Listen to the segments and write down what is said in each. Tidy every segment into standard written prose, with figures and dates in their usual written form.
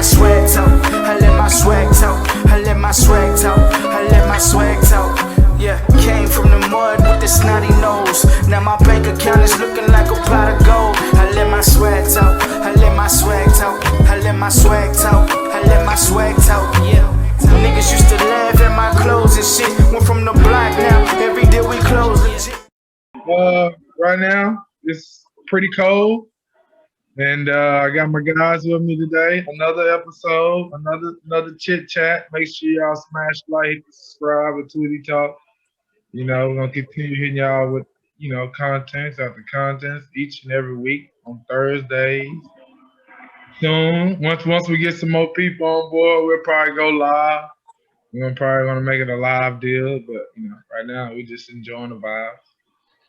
my swag talk. I let my swag talk. I let my swag talk. I let my swag talk. Yeah, came from the mud with the snotty nose. Now my bank account is looking like a pot of gold. I let my swag talk. I let my swag talk. I let my swag talk. I let my swag talk. Yeah. Niggas used to laugh at my clothes and shit. Went from the block now. Every day we close legit. Right now it's pretty cold. And I got my guys with me today. Another episode, another chit chat. Make sure y'all smash like, subscribe to Tweezy Talk. You know, we're gonna continue hitting y'all with, contents after contents each and every week on Thursdays. Soon, once we get some more people on board, we'll probably go live. We're probably gonna make it a live deal, but right now we just enjoying the vibes.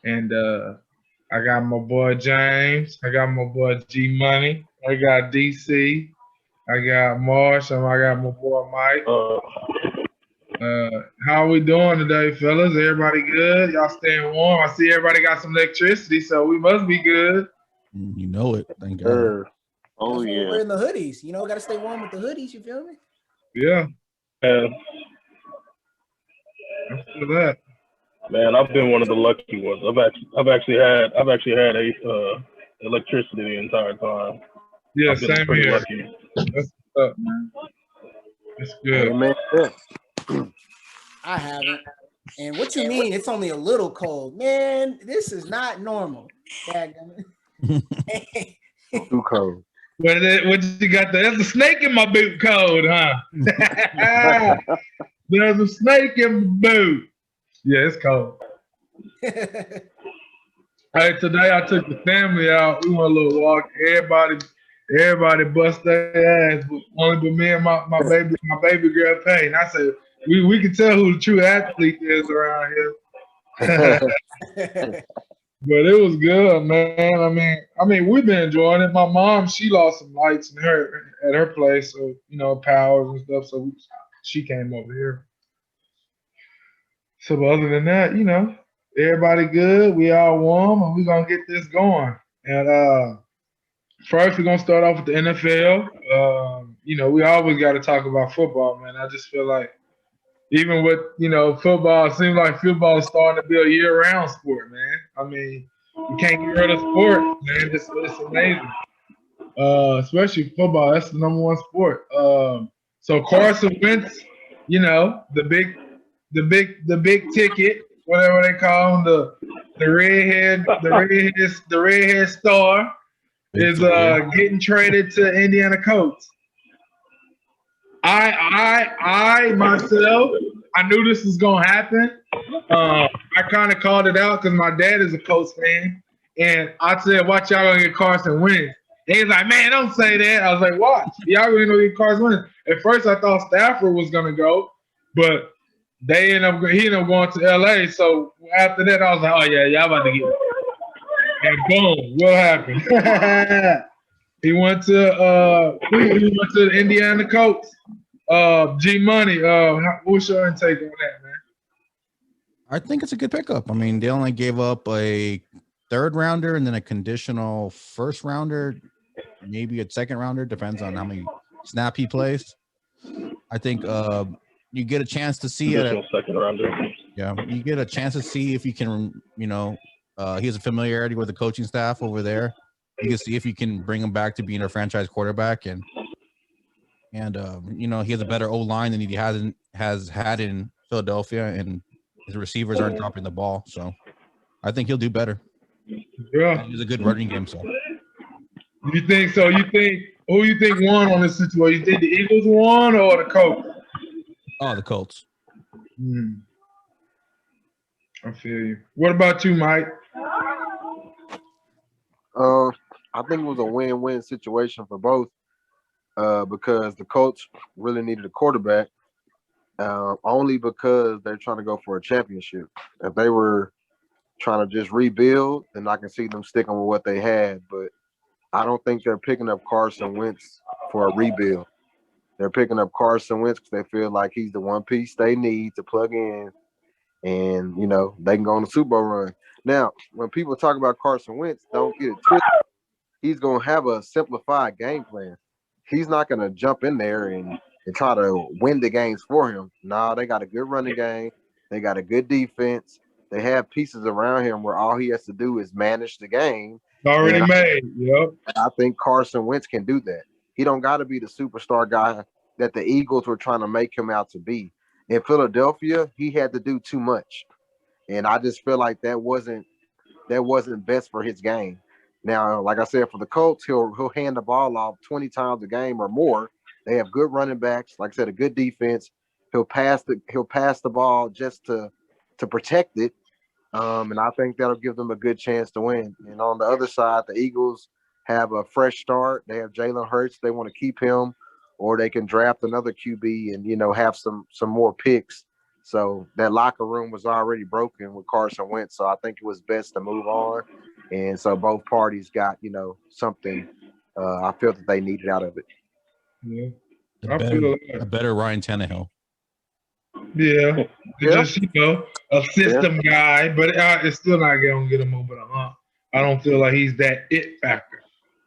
And I got my boy James. I got my boy G Money. I got DC. I got Marsh. And I got my boy Mike. How we doing today, fellas? Everybody good? Y'all staying warm? I see everybody got some electricity, so we must be good. You know it. Thank God. Oh, yeah. We're in the hoodies. Got to stay warm with the hoodies. You feel me? Yeah. I feel that. Man, I've been one of the lucky ones. I've actually had electricity the entire time. Yeah, same here. Lucky. That's what's up, man. That's good. Oh, man. I haven't. And what you mean? It's only a little cold, man. This is not normal. Too cold. What you got there? There's a snake in my boot cold, huh? There's a snake in my boot. Yeah, it's cold. Hey, today I took the family out. We went a little walk. Everybody bust their ass, but only but me and my baby girl Payne. I said, we can tell who the true athlete is around here. But it was good, man. I mean, we've been enjoying it. My mom, she lost some lights at her place, so powers and stuff. So she came over here. So other than that, everybody good. We all warm, and we're gonna get this going. And first, we're gonna start off with the NFL. We always got to talk about football, man. I just feel like even with football, it seems like football is starting to be a year-round sport, man. I mean, you can't get rid of sport, man. It's amazing. Especially football. That's the number one sport. So Carson Wentz, the big ticket, whatever they call him, the redhead star, is getting traded to Indiana Colts. I myself, I knew this was gonna happen. I kind of called it out because my dad is a Colts fan, and I said, "Watch, y'all gonna get Carson Wentz." And he's like, "Man, don't say that." I was like, "Watch, y'all gonna get Carson Wentz." At first, I thought Stafford was gonna go, but he ended up going to LA. So after that, I was like, "Oh yeah, y'all about to get it." And boom, what happened? He went to the Indiana Colts. G Money, what's your intake on that, man? I think it's a good pickup. I mean, they only gave up a third rounder and then a conditional first rounder, maybe a second rounder, depends on how many snap he plays. I think you get a chance to see it. Second rounder. Yeah, you get a chance to see if you can, he has a familiarity with the coaching staff over there. You can see if you can bring him back to being a franchise quarterback, and he has a better O-line than he has had in Philadelphia, and his receivers aren't dropping the ball. So I think he'll do better. Yeah. He's a good running game. So you think so? Who you think won on this situation? You think the Eagles won or the Colts? Oh, the Colts. I feel you. What about you, Mike? I think it was a win-win situation for both because the Colts really needed a quarterback, only because they're trying to go for a championship. If they were trying to just rebuild, then I can see them sticking with what they had. But I don't think they're picking up Carson Wentz for a rebuild. They're picking up Carson Wentz because they feel like he's the one piece they need to plug in, and, they can go on the Super Bowl run. Now, when people talk about Carson Wentz, don't get it twisted. He's going to have a simplified game plan. he's not going to jump in there and try to win the games for him. No, they got a good running game. They got a good defense. They have pieces around him where all he has to do is manage the game. Already And made. Yep. I think Carson Wentz can do that. He don't got to be the superstar guy that the Eagles were trying to make him out to be. In Philadelphia, he had to do too much. And I just feel like that wasn't best for his game. Now, like I said, for the Colts, he'll hand the ball off 20 times a game or more. They have good running backs, like I said, a good defense. He'll pass the ball just to protect it. And I think that'll give them a good chance to win. And on the other side, the Eagles have a fresh start. They have Jalen Hurts. They want to keep him, or they can draft another QB and have some more picks. So that locker room was already broken with Carson Wentz. So I think it was best to move on. And so both parties got, something I feel that they needed out of it. Yeah. A better Ryan Tannehill. Yeah. Just, a system guy, but it's still not going to get him over the hump. I don't feel like he's that it factor.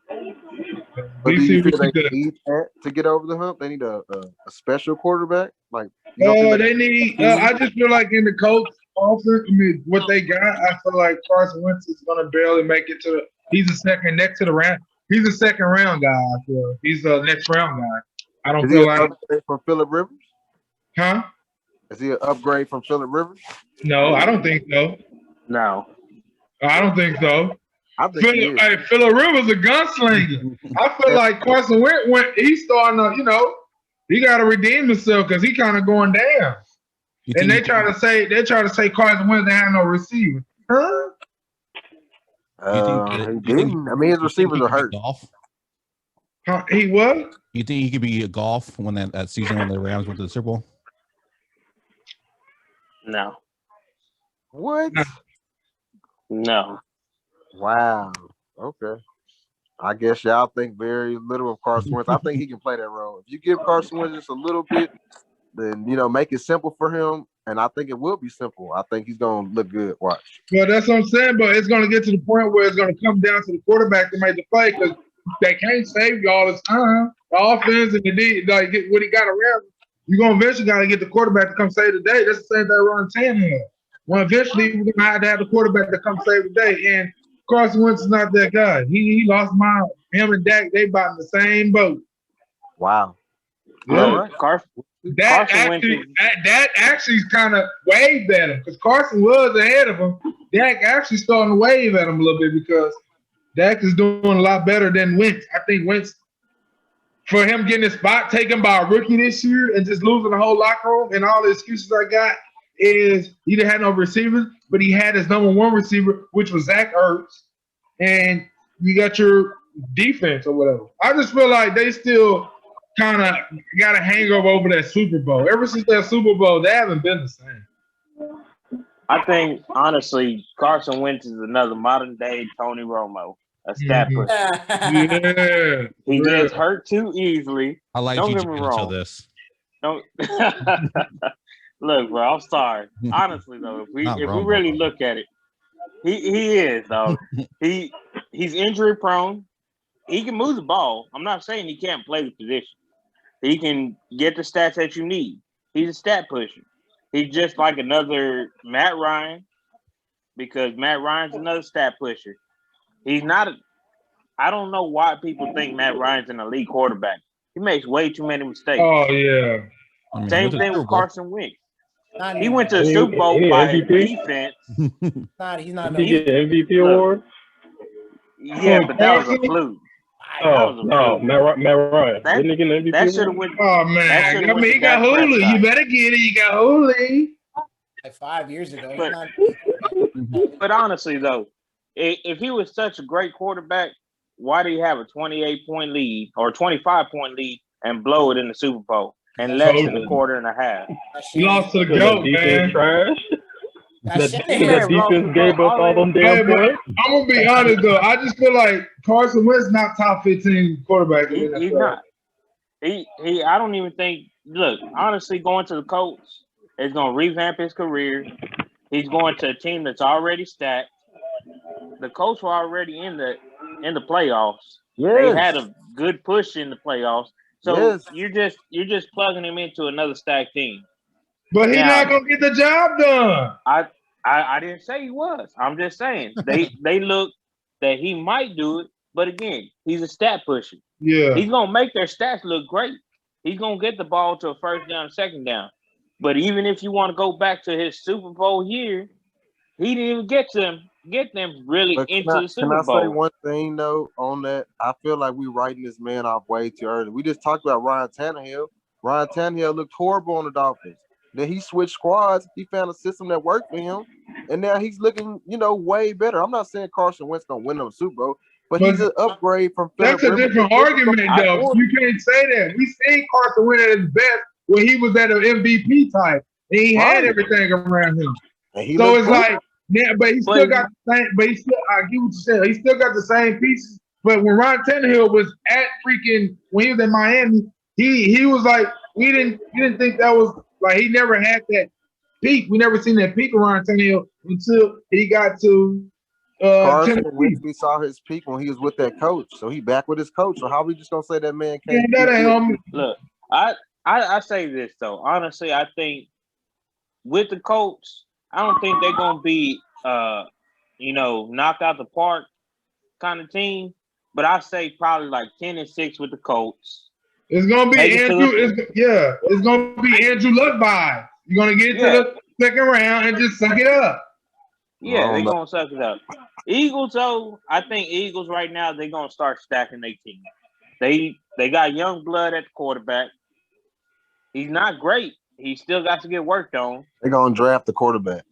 But do you feel they need that to get over the hump? They need a special quarterback? Like, they need I just feel like in the Colts offense, what they got, I feel like Carson Wentz is gonna barely make it to he's a second round. He's a second round guy, I feel. He's a next round guy. I don't feel like upgrade from Phillip Rivers? Huh? Is he an upgrade from Phillip Rivers? No, I don't think so. No. I don't think so. I think Phillip Rivers a gunslinger. I feel like Carson Wentz he's starting to, he got to redeem himself because he kind of going down. And they try to say Carson Wentz ain't have no receiver. Huh? He didn't. I mean, his receivers are hurt. Golf? He what? You think he could be a golf when that season when the Rams went to the Super Bowl? No. What? No. Wow. Okay. I guess y'all think very little of Carson Wentz. I think he can play that role. If you give Carson Wentz just a little bit, then make it simple for him. And I think it will be simple. I think he's gonna look good. Watch. Well, that's what I'm saying, but it's gonna get to the point where it's gonna come down to the quarterback to make the play because they can't save you all the time. The offense and the D, like what he got around, you're gonna eventually gotta get the quarterback to come save the day. That's the same thing Ron Tannehill. Well, eventually we're gonna have the quarterback to come save the day. And Carson Wentz is not that guy. He lost mind. Him and Dak, they about in the same boat. Wow. Yeah. All right. That actually kind of waved at him because Carson was ahead of him. Dak actually starting to wave at him a little bit because Dak is doing a lot better than Wentz. I think Wentz, for him getting his spot taken by a rookie this year and just losing the whole locker room and all the excuses I got is he didn't have no receivers, but he had his number one receiver, which was Zach Ertz, and you got your defense or whatever. I just feel like they still kind of got a hangover over that Super Bowl. Ever since that Super Bowl, they haven't been the same. I think, honestly, Carson Wentz is another modern-day Tony Romo, a stat pusher. Yeah. He gets hurt too easily. I like Don't you get me wrong. until this. Don't look, bro. I'm sorry. Honestly, though, if we really look at it, he is though. He's injury prone. He can move the ball. I'm not saying he can't play the position. He can get the stats that you need. He's a stat pusher. He's just like another Matt Ryan, because Matt Ryan's another stat pusher. He's not. I don't know why people think Matt Ryan's an elite quarterback. He makes way too many mistakes. Oh yeah. Same thing with Carson Wentz. He went to the Super Bowl by defense. He's not. Did he get an MVP award? Yeah, but that was a fluke. No, Matt Ryan. Didn't he get an MVP that should have went. Oh man, I mean he got Hulu. You better get it. You got Hulu. Like 5 years ago. But honestly, though, if he was such a great quarterback, why do you have a 28-point lead or 25-point lead and blow it in the Super Bowl in less than a quarter and a half? He lost to the GOAT, man. Trash. That defense gave us all them damn points. I'm gonna be honest though. I just feel like Carson Wentz not top 15 quarterback. He's not. He. I don't even think. Look, honestly, going to the Colts is going to revamp his career. He's going to a team that's already stacked. The Colts were already in the playoffs. Yes. good push in the playoffs. So you're just plugging him into another stacked team. But he's not gonna get the job done. I didn't say he was. I'm just saying they look that he might do it, but again, he's a stat pusher. Yeah, he's gonna make their stats look great. He's gonna get the ball to a first down, second down. But even if you want to go back to his Super Bowl year, he didn't even get them really into the Super Bowl. Can I say one thing though on that? I feel like we writing this man off way too early. We just talked about Ryan Tannehill. Ryan Tannehill looked horrible on the Dolphins. Then he switched squads. He found a system that worked for him, and now he's looking, way better. I'm not saying Carson Wentz gonna win them Super Bowl, but he's an upgrade from. That's a different argument, though. You can't say that. We seen Carson win at his best when he was at an MVP type, and he had everything around him. So it's like, yeah, but he still got the same. But he still, I get what you said. He still got the same pieces. But when Ryan Tannehill was at when he was in Miami, he was like, we didn't think that was. Like, he never had that peak. We never seen that peak around Tannehill until he got to Carson Wentz. We saw his peak when he was with that coach. So he back with his coach. So how we just gonna say that man can't? Yeah, that ain't on me. Look, I say this though. Honestly, I think with the Colts, I don't think they're gonna be knocked out the park kind of team. But I say probably like 10-6 with the Colts. It's gonna be Andrew. It's gonna be Andrew Luck vibes. You're gonna get to the second round and just suck it up. Yeah, they're gonna suck it up. Eagles, though, I think Eagles right now they're gonna start stacking their team. They got young blood at the quarterback. He's not great. He still got to get worked on. They're gonna draft the quarterback.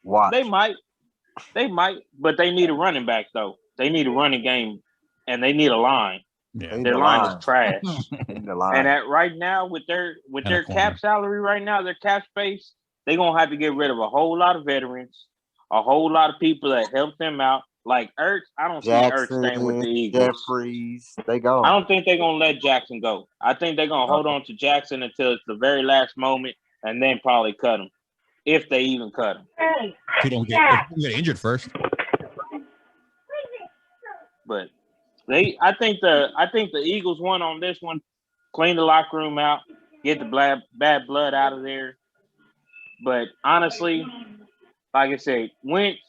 Watch. They might, but they need a running back though. They need a running game, and they need a line. Yeah, their line is trash. And right now, with their cap salary right now, their cap space, they're gonna have to get rid of a whole lot of veterans, a whole lot of people that helped them out. Like Ertz, I don't see Ertz staying with the Eagles. Jeffries, they go. I don't think they're gonna let Jackson go. I think they're gonna hold on to Jackson until it's the very last moment, and then probably cut him, if they even cut him. He don't get injured first. But I think the Eagles won on this one. Clean the locker room out, get the bad blood out of there. But honestly, like I said, Wentz,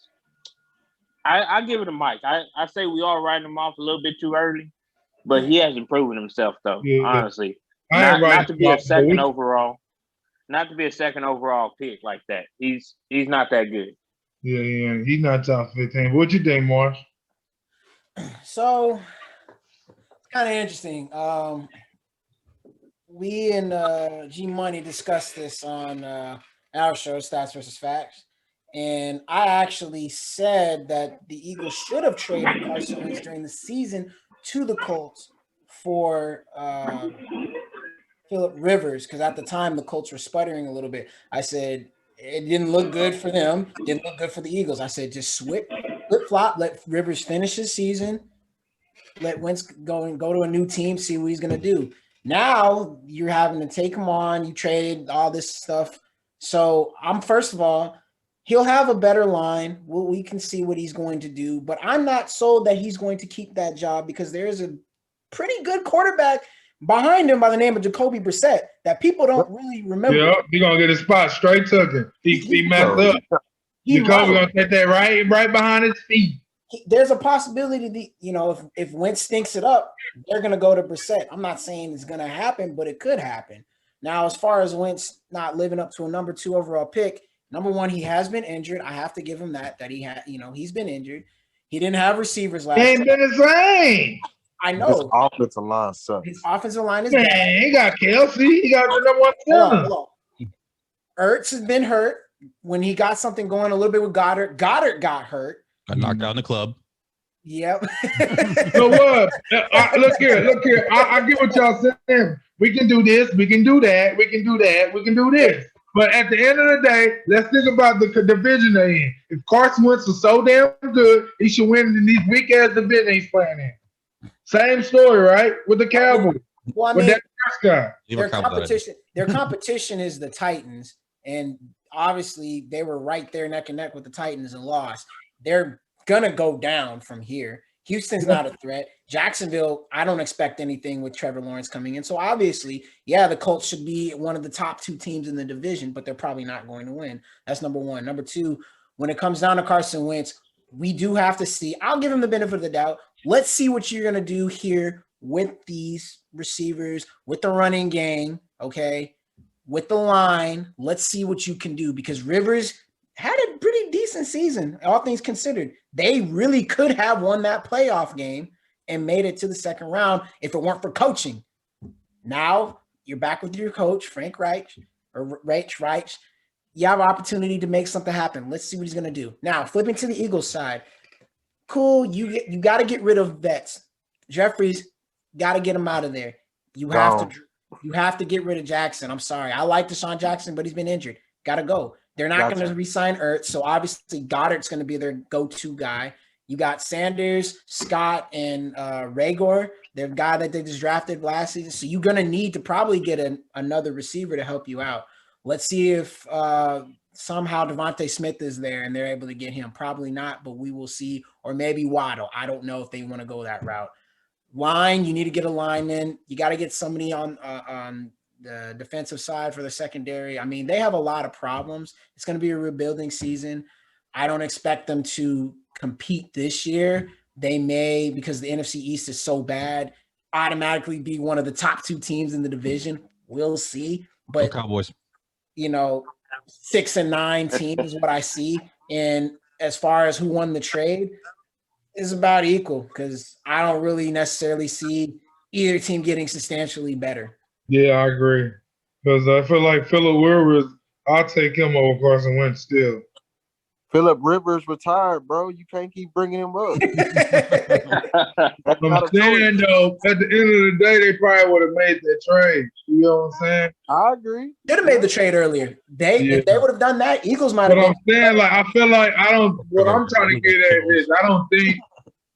I give it a mic. I say we all writing him off a little bit too early, but he hasn't proven himself though. Yeah. Honestly, not to be a second overall, pick like that. He's not that good. Yeah, he's not top 15. What you think, Marsh? So it's kind of interesting. We and G Money discussed this on our show, Stats versus Facts, and I actually said that the Eagles should have traded Carson Wentz during the season to the Colts for Phillip Rivers, because at the time the Colts were sputtering a little bit. I said it didn't look good for them, didn't look good for the Eagles. I said just flip-flop, let Rivers finish his season, let Wentz go to a new team, see what he's going to do. Now you're having to take him on. You traded all this stuff. So first of all, he'll have a better line. We can see what he's going to do, but I'm not sold that he's going to keep that job because there is a pretty good quarterback behind him by the name of Jacoby Brissett that people don't really remember. Yeah, he's going to get his spot straight took him. He messed up. Jacoby going to take that right behind his feet. There's a possibility that, if Wentz stinks it up, they're going to go to Brissett. I'm not saying it's going to happen, but it could happen. Now, as far as Wentz not living up to a number 2 overall pick, number one, he has been injured. I have to give him that he had, he's been injured. He didn't have receivers last year. He ain't been the same. I know. His offensive line sucks. His offensive line is bad. He got Kelsey. He got the number 1 center. Ertz has been hurt. When he got something going a little bit with Goddard got hurt. Got knocked out in the club. Yep. So what? Look here. I get what y'all saying. We can do this. We can do that. We can do that. We can do this. But at the end of the day, let's think about the division they're in. If Carson Wentz was so damn good, he should win in these weak-ass division he's playing in. Same story, right? With the Cowboys. Well, I mean, their competition is the Titans, and obviously they were right there neck and neck with the Titans and lost. They're gonna go down from here. Houston's not a threat. Jacksonville, I don't expect anything with Trevor Lawrence coming in. So obviously, yeah, the Colts should be one of the top 2 teams in the division, but they're probably not going to win. That's number one. Number two, when it comes down to Carson Wentz, we do have to see. I'll give him the benefit of the doubt. Let's see what you're going to do here with these receivers, with the running game, okay, with the line. Let's see what you can do because Rivers had a pretty decent season, all things considered. They really could have won that playoff game and made it to the second round if it weren't for coaching. Now you're back with your coach, Frank Reich. You have an opportunity to make something happen. Let's see what he's going to do. Now, flipping to the Eagles side, cool. You got to get rid of Betts. Jeffries, got to get him out of there. You have to get rid of Jackson. I'm sorry. I like Deshaun Jackson, but he's been injured. Got to go. They're not going to re-sign Ertz, so obviously Goddard's going to be their go-to guy. You got Sanders, Scott, and Rager, their guy that they just drafted last season. So you're going to need to probably get another receiver to help you out. Let's see if somehow Devontae Smith is there and they're able to get him. Probably not, but we will see. Or maybe Waddle. I don't know if they want to go that route. Line, you need to get a lineman. You got to get somebody on the defensive side for the secondary. I mean, they have a lot of problems. It's going to be a rebuilding season. I don't expect them to compete this year. They may, because the NFC East is so bad, automatically be one of the top 2 teams in the division. We'll see. But Cowboys, 6-9 teams is what I see. And as far as who won the trade, is about equal because I don't really necessarily see either team getting substantially better. Yeah, I agree. Because I feel like Phillip Rivers, I'll take him over Carson Wentz still. Phillip Rivers retired, bro. You can't keep bringing him up. I'm saying, though, at the end of the day, they probably would have made that trade. You know what I'm saying? I agree. Should have made the trade earlier. If they would have done that, Eagles might have. But I'm saying, like, I feel like what I'm trying to get at is I don't think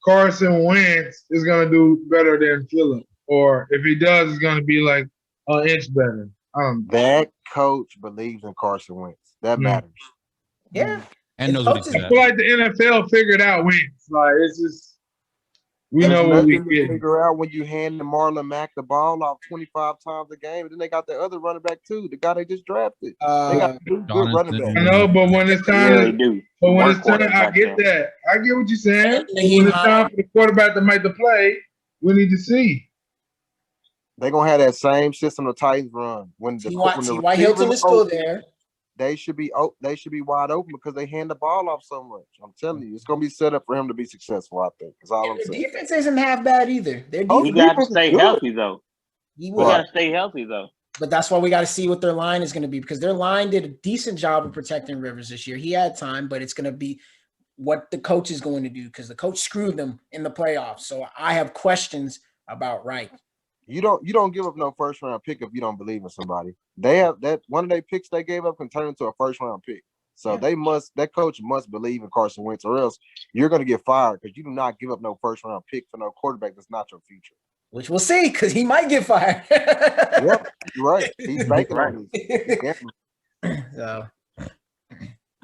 Carson Wentz is going to do better than Phillip. Or if he does, it's going to be like an inch better. That coach believes in Carson Wentz. That matters. Yeah. And knows what he's I feel like the NFL figured out Wentz. Like, it's just, we know what we get. Figure out when you hand Marlon Mack the ball off 25 times a game. And then they got the other running back, too. The guy they just drafted. They got two good running backs. I know, but when it's time I get that. I get what you're saying. When it's time for the quarterback to make the play, we need to see. They're going to have that same system the Titans run. When T.Y. Hilton is still there. They should be wide open because they hand the ball off so much. I'm telling you, it's going to be set up for him to be successful, I think. That's all I'm saying. Defense isn't half bad either. We got to stay healthy, though. We got to stay healthy, though. But that's why we got to see what their line is going to be because their line did a decent job of protecting Rivers this year. He had time, but it's going to be what the coach is going to do because the coach screwed them in the playoffs. So I have questions about Wright. You don't give up no first round pick if you don't believe in somebody. They have that one of their picks they gave up can turn into a first round pick. So that coach must believe in Carson Wentz, or else you're going to get fired because you do not give up no first round pick for no quarterback that's not your future. Which we'll see because he might get fired. Yep, you're right. He's banking on this. So.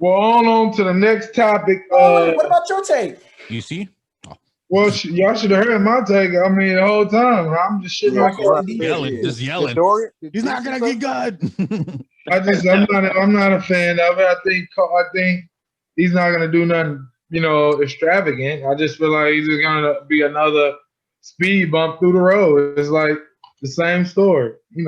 Well, on to the next topic. What about your take? You see? Well, y'all should have heard my take. I mean, the whole time I'm just shitting on just yelling. He's not gonna get good. I'm not a fan of it. I think he's not gonna do nothing, extravagant. I just feel like he's just gonna be another speed bump through the road. It's like the same story, He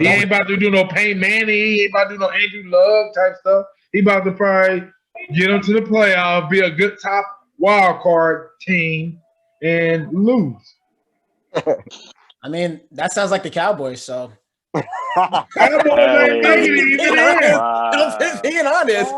ain't about to do no Peyton Manning. He ain't about to do no Andrew Luck type stuff. He about to probably get them to the playoff, be a good top wild card team and lose. I mean, that sounds like the Cowboys, so. Cowboys ain't making it even I'm being honest.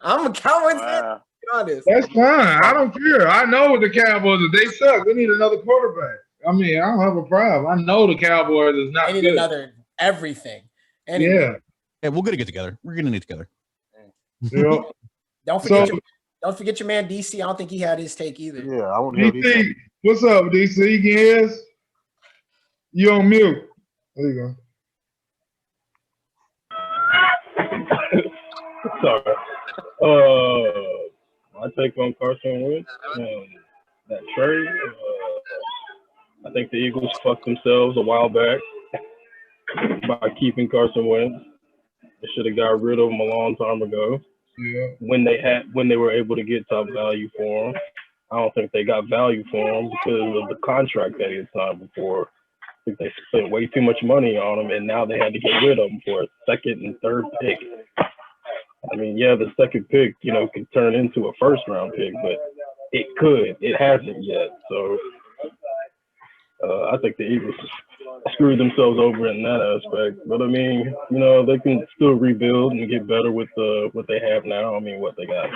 I'm a Cowboys fan. Honest. That's fine. I don't care. I know what the Cowboys are. They suck. We need another quarterback. I mean, I don't have a problem. I know the Cowboys is not good. Another everything. Anyway. Yeah, we're gonna get together. We're gonna get together. Yeah. Don't forget your man DC. I don't think he had his take either. Yeah, I want to hear DC. What's up, DC? You can hear us? You on mute. There you go. Sorry. My take on Carson Wentz. that trade. I think the Eagles fucked themselves a while back by keeping Carson Wentz. They should have got rid of him a long time ago. Yeah. When they were able to get top value for him. I don't think they got value for him because of the contract that he had signed before. I think they spent way too much money on him, and now they had to get rid of him for a second and third pick. I mean, yeah, the second pick, could turn into a first-round pick, but it could. It hasn't yet. So I think the Eagles screwed themselves over in that aspect. But I mean, they can still rebuild and get better with what they have now. I mean, what they got.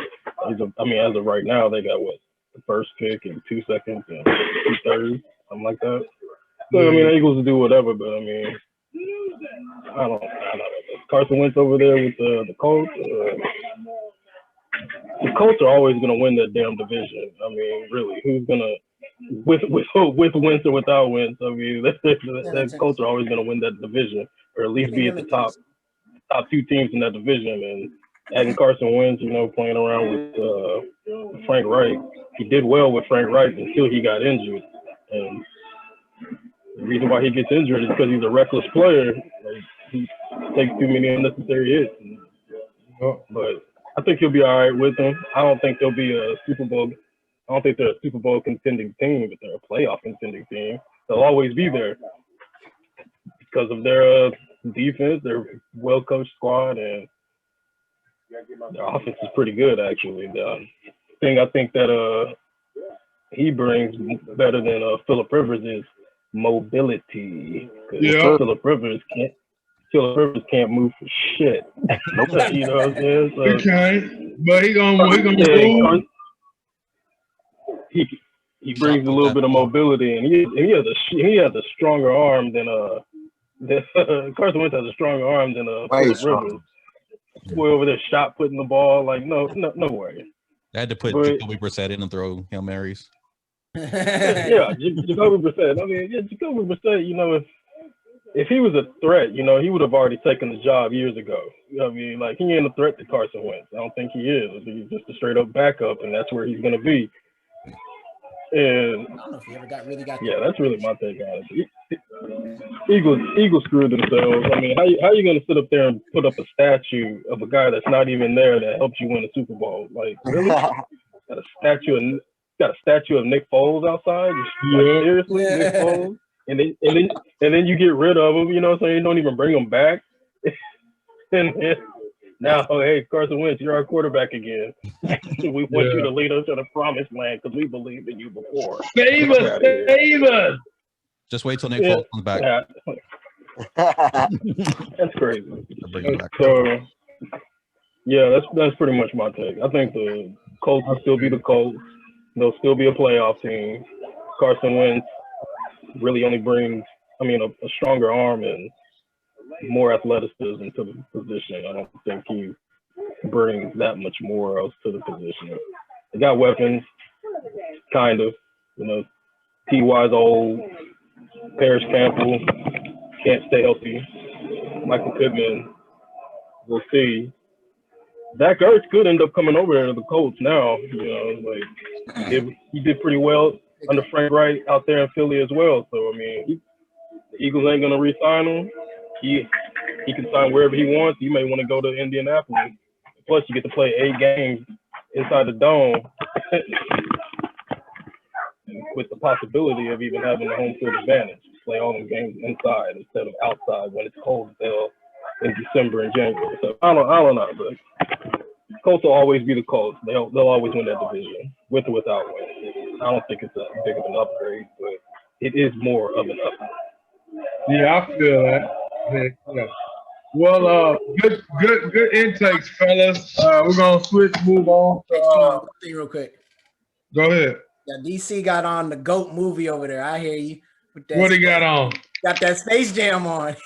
As of right now, they got the first pick and 2 seconds and 2 thirds, something like that. So I mean, the Eagles will do whatever, but I mean, I don't know. Carson Wentz over there with the Colts. The Colts are always gonna win that damn division. I mean, really, who's gonna with Wentz or without Wentz? I mean, the Colts are always gonna win that division, or at least be at the top 2 teams in that division. And having Carson Wentz, playing around with Frank Reich, he did well with Frank Reich until he got injured. And the reason why he gets injured is because he's a reckless player. Like, he takes too many unnecessary hits. But I think he'll be all right with them. I don't think they'll be a Super Bowl. I don't think they're a Super Bowl contending team, but they're a playoff contending team. They'll always be there because of their defense, their well-coached squad, and their offense is pretty good, actually. The thing I think that he brings better than Phillip Rivers is mobility. Yeah. Phillip Rivers can't move for shit. You know what I'm saying? So, Okay, but he gonna move. He brings a little bit of mobility, and he has a stronger arm than Carson Wentz has a stronger arm than Phillip Rivers. Boy over there shot putting the ball like no way. They had to put Jacoby Brissett in and throw Hail Marys. Yeah, Jacoby Brissett. I mean, Jacoby Brissett, if he was a threat, he would have already taken the job years ago. I mean, like, he ain't a threat to Carson Wentz. I don't think he is. He's just a straight up backup, and that's where he's going to be. And I don't know if he ever really got. Yeah, that's really my take on it. Eagles screwed themselves. I mean, how you going to sit up there and put up a statue of a guy that's not even there that helped you win a Super Bowl? Like, really? Got a statue of Nick Foles outside? Like, seriously, Nick Foles? And then you get rid of him, so you don't even bring him back. And then, now, hey, Carson Wentz, you're our quarterback again. We want you to lead us to the promised land because we believed in you before. Save us! Just wait till Nick Foles comes back. Yeah. That's crazy. So, yeah, that's pretty much my take. I think the Colts will still be the Colts. They'll still be a playoff team. Carson Wentz really only brings, a stronger arm and more athleticism to the position. I don't think he brings that much more else to the position. They got weapons, kind of. T.Y.'s old. Paris Campbell can't stay healthy. Michael Pittman, we'll see. Zach Ertz could end up coming over to the Colts now. He did pretty well under Frank Reich out there in Philly as well. So, the Eagles ain't going to re-sign him. He can sign wherever he wants. He may want to go to Indianapolis. Plus, you get to play 8 games inside the dome with the possibility of even having the home field advantage. Play all them games inside instead of outside when it's cold as hell in December and January. So, I don't know. But Colts will always be the Colts. They'll always win that division, with or without Wentz. I don't think it's a big of an upgrade, but it is more of an upgrade. Yeah, I feel that. Yeah. Well, good intakes, fellas. We're gonna move on. Real quick. Go ahead. Yeah, DC got on the GOAT movie over there. I hear you. What he got on? Got that Space Jam on.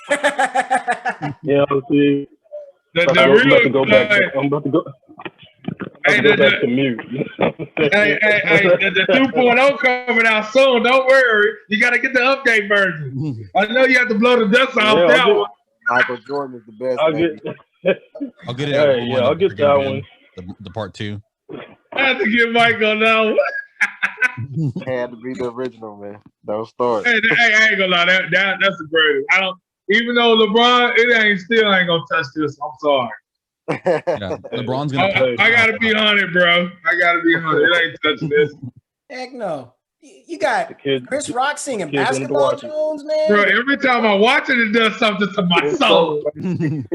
Yeah, see. I'm about to go back to mute. The 2.0 coming out soon. Don't worry. You got to get the update version. I know you have to blow the dust off that one. Michael Jordan is the best. I'll get it. I'll get that one. The part 2. I have to get Mike on that one. Had to be the original, man. Don't start. Hey, I ain't gonna lie. That's the greatest. I don't. Even though LeBron, it still ain't gonna touch this. I'm sorry. Yeah, LeBron's gonna. I gotta be 100, bro. I gotta be 100. It ain't touching this. Heck no. You got Chris Rock singing Basketball Jones, man. Bro, every time I watch it, it does something to my soul. Chris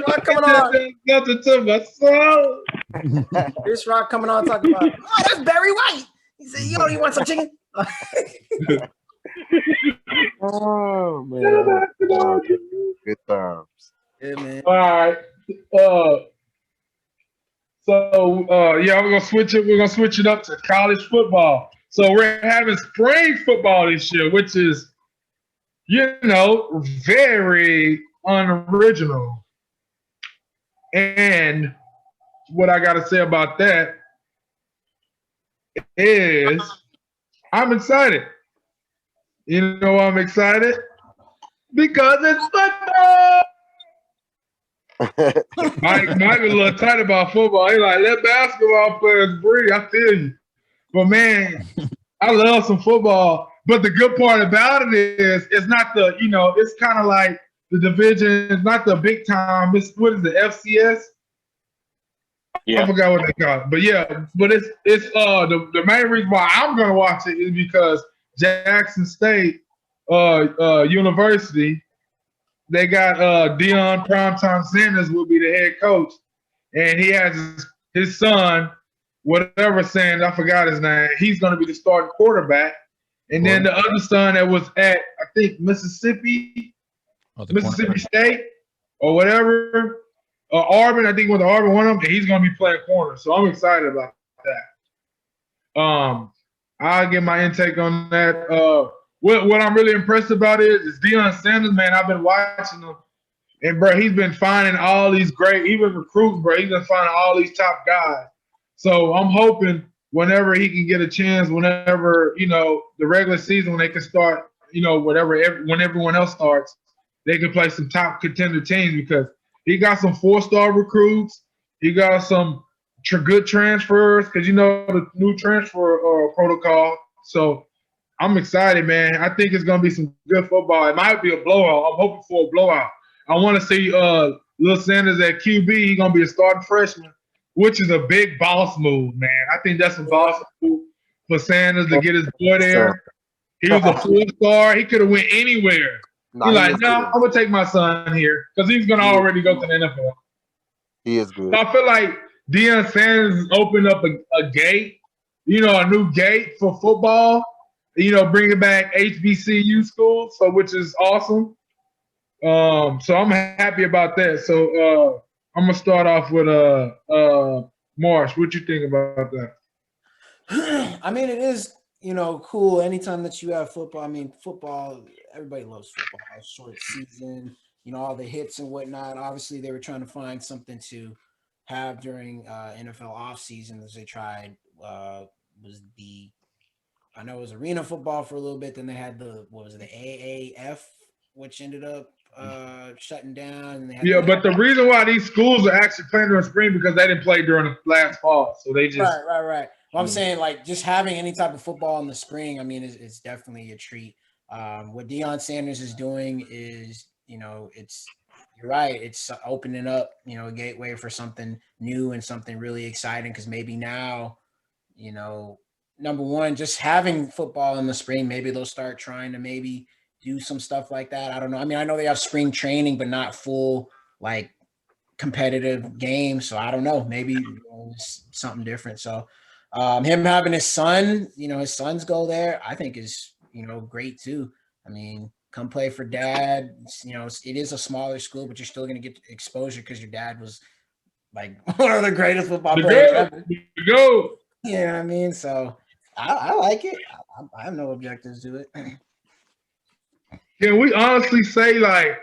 Rock coming on. It does something to my soul. Chris Rock coming on talking about, oh, that's Barry White. He said, yo, you want some chicken? Oh, man. Oh, good times. Yeah, man. All right. Yeah, we're gonna switch it. We're gonna switch it up to college football. So we're having spring football this year, which is, very unoriginal. And what I gotta say about that is, I'm excited. You know why I'm excited? Because it's football. Mike is a little tight about football. He like, let basketball players breathe. I feel you. But man, I love some football. But the good part about it is it's not the, it's kind of like the division, it's not the big time. It's, what is it, FCS? Yeah. I forgot what they call it. But yeah, but it's the main reason why I'm gonna watch it is because Jackson State University, they got Deion Sanders will be the head coach, and he has his son, whatever Sanders, I forgot his name. He's going to be the starting quarterback, and then the other son that was at, I think, Mississippi State or whatever, Auburn. I think it was Auburn, one of them, and he's going to be playing corner. So I'm excited about that. I'll get my intake on that. What I'm really impressed about is Dion Sanders, man. I've been watching him, and bro, he's been finding all these great, even recruits, bro. He's been finding all these top guys. So I'm hoping whenever he can get a chance, whenever the regular season, when they can start, when everyone else starts, they can play some top contender teams because he got some 4-star recruits. He got some good transfers because the new transfer protocol. So I'm excited, man. I think it's gonna be some good football. It might be a blowout. I'm hoping for a blowout. I want to see Lil Sanders at QB. He's gonna be a starting freshman, which is a big boss move, man. I think that's a boss move for Sanders to get his boy there. He was a 4-star. He could have went anywhere. He's like, no, I'm gonna take my son here because he's gonna already go to the NFL. He is good. So I feel like Deion Sanders has opened up a gate, a new gate for football. Bringing back HBCU schools, which is awesome. So I'm happy about that. So I'm gonna start off with Marsh. What you think about that? I mean, it is cool anytime that you have football. I mean, football, everybody loves football. Short season, all the hits and whatnot. Obviously, they were trying to find something to have during NFL offseason as they tried. I know it was arena football for a little bit. Then they had the AAF, which ended up shutting down. And they had but the reason why these schools are actually playing during spring because they didn't play during the last fall, so they just right. Well, I'm saying like just having any type of football in the spring. I mean, it's definitely a treat. What Deion Sanders is doing is, you're right. It's opening up, a gateway for something new and something really exciting because maybe now, number one, just having football in the spring, maybe they'll start trying to maybe do some stuff like that. I don't know. I mean, I know they have spring training, but not full like competitive games. So I don't know. Maybe it's something different. So him having his son, his sons go there, I think is, great too. I mean, come play for dad. It is a smaller school, but you're still going to get exposure because your dad was like one of the greatest football players ever. Go. You know what I mean? So I like it. I have no objections to it. Can we honestly say, like,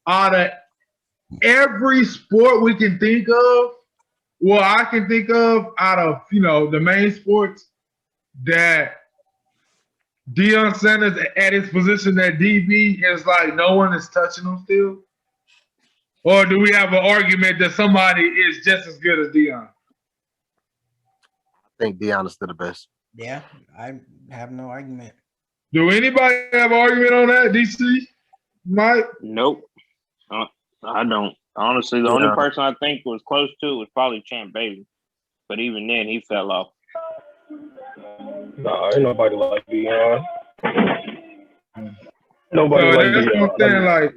out of every sport we can think of, I can think of out of, the main sports, that Deion Sanders at his position at DB is like no one is touching him still? Or do we have an argument that somebody is just as good as Deion? think Deion is still the best. Yeah, I have no argument. Do anybody have an argument on that, DC? Mike? Nope. I don't. Honestly, the only person I think was close to it was probably Champ Bailey. But even then, he fell off. Nah, ain't nobody like Deion. Nobody like Deion.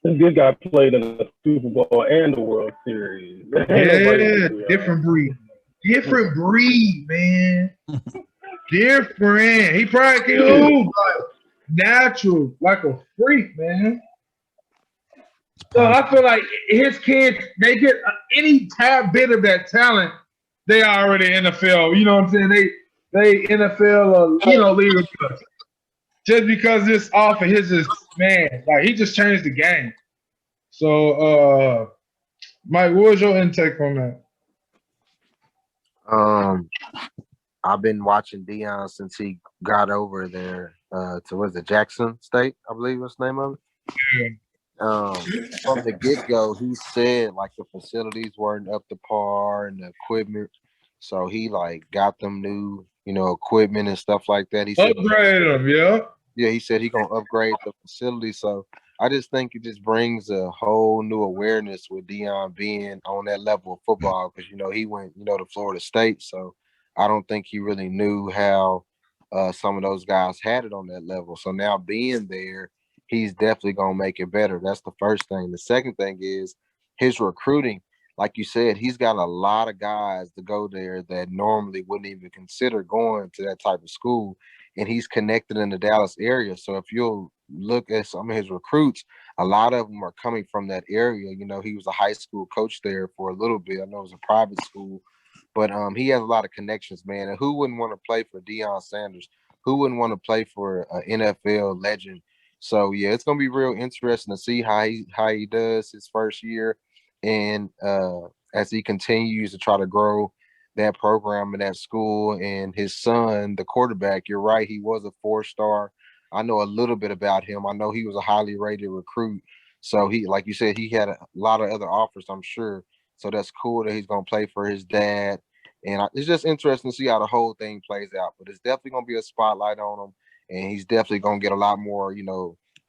This guy played in the Super Bowl and the World Series. Yeah, different breed. Different breed, man. Different. He probably can move like natural, like a freak, man. So I feel like his kids, they get any tad bit of that talent, they already NFL. You know what I'm saying? They NFL, league. Just because it's off of his man, like he just changed the game. So, Mike, what was your intake on that? I've been watching Deion since he got over there to Jackson State, I believe was the name of it. Yeah. From the get-go, he said like the facilities weren't up to par and the equipment, so he like got them new, equipment and stuff like that. He said upgrade them, yeah. Yeah, he said he gonna upgrade the facility. So I just think it just brings a whole new awareness with Deion being on that level of football because he went to Florida State, so I don't think he really knew how some of those guys had it on that level. So now being there, he's definitely going to make it better. That's the first thing. The second thing is his recruiting. Like you said, he's got a lot of guys to go there that normally wouldn't even consider going to that type of school, and he's connected in the Dallas area. So if you'll look at some of his recruits, a lot of them are coming from that area. He was a high school coach there for a little bit. I know it was a private school, but he has a lot of connections, man. And who wouldn't want to play for Deion Sanders? Who wouldn't want to play for an NFL legend? So yeah, it's gonna be real interesting to see how he does his first year, and as he continues to try to grow that program in that school. And his son, the quarterback, you're right, he was a 4-star. I know a little bit about him. I know he was a highly rated recruit. So he, like you said, he had a lot of other offers, I'm sure. So that's cool that he's gonna play for his dad. And it's just interesting to see how the whole thing plays out. But it's definitely gonna be a spotlight on him. And he's definitely going to get a lot more,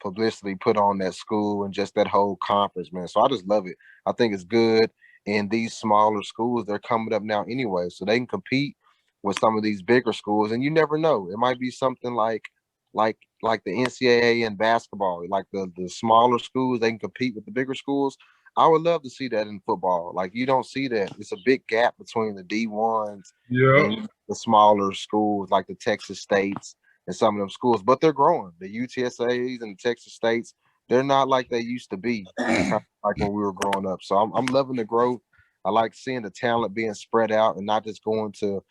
publicity put on that school and just that whole conference, man. So I just love it. I think it's good. And these smaller schools, they're coming up now anyway, so they can compete with some of these bigger schools. And you never know. It might be something like the NCAA in basketball, like the smaller schools, they can compete with the bigger schools. I would love to see that in football. Like, you don't see that. It's a big gap between the D1s and the smaller schools, like the Texas States and some of them schools, but they're growing. The UTSAs and the Texas States, they're not like they used to be, like when we were growing up. So I'm loving the growth. I like seeing the talent being spread out and not just going to,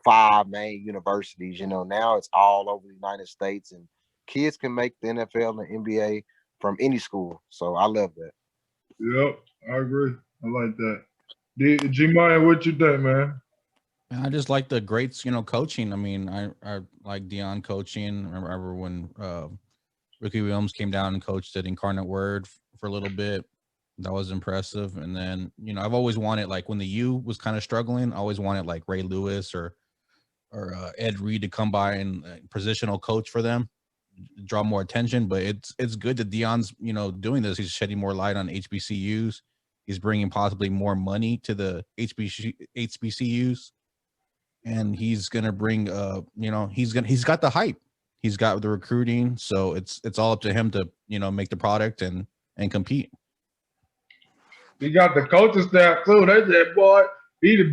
5 main universities. Now it's all over the United States, and kids can make the NFL and the NBA from any school. So I love that. Yep, I agree. I like that. G-Mine, what you think, man? I just like the greats, coaching. I mean, I like Deion coaching. I remember when Ricky Williams came down and coached at Incarnate Word for a little bit. That was impressive. And then, I've always wanted, like, when the U was kind of struggling, I always wanted, like, Ray Lewis or Ed Reed to come by and positional coach for them, draw more attention. But it's good that Deion's, doing this. He's shedding more light on HBCUs. He's bringing possibly more money to the HBCUs. And he's gonna bring, he's got the hype, he's got the recruiting, so it's all up to him to, make the product and compete. He got the coaching staff too. They said, boy, he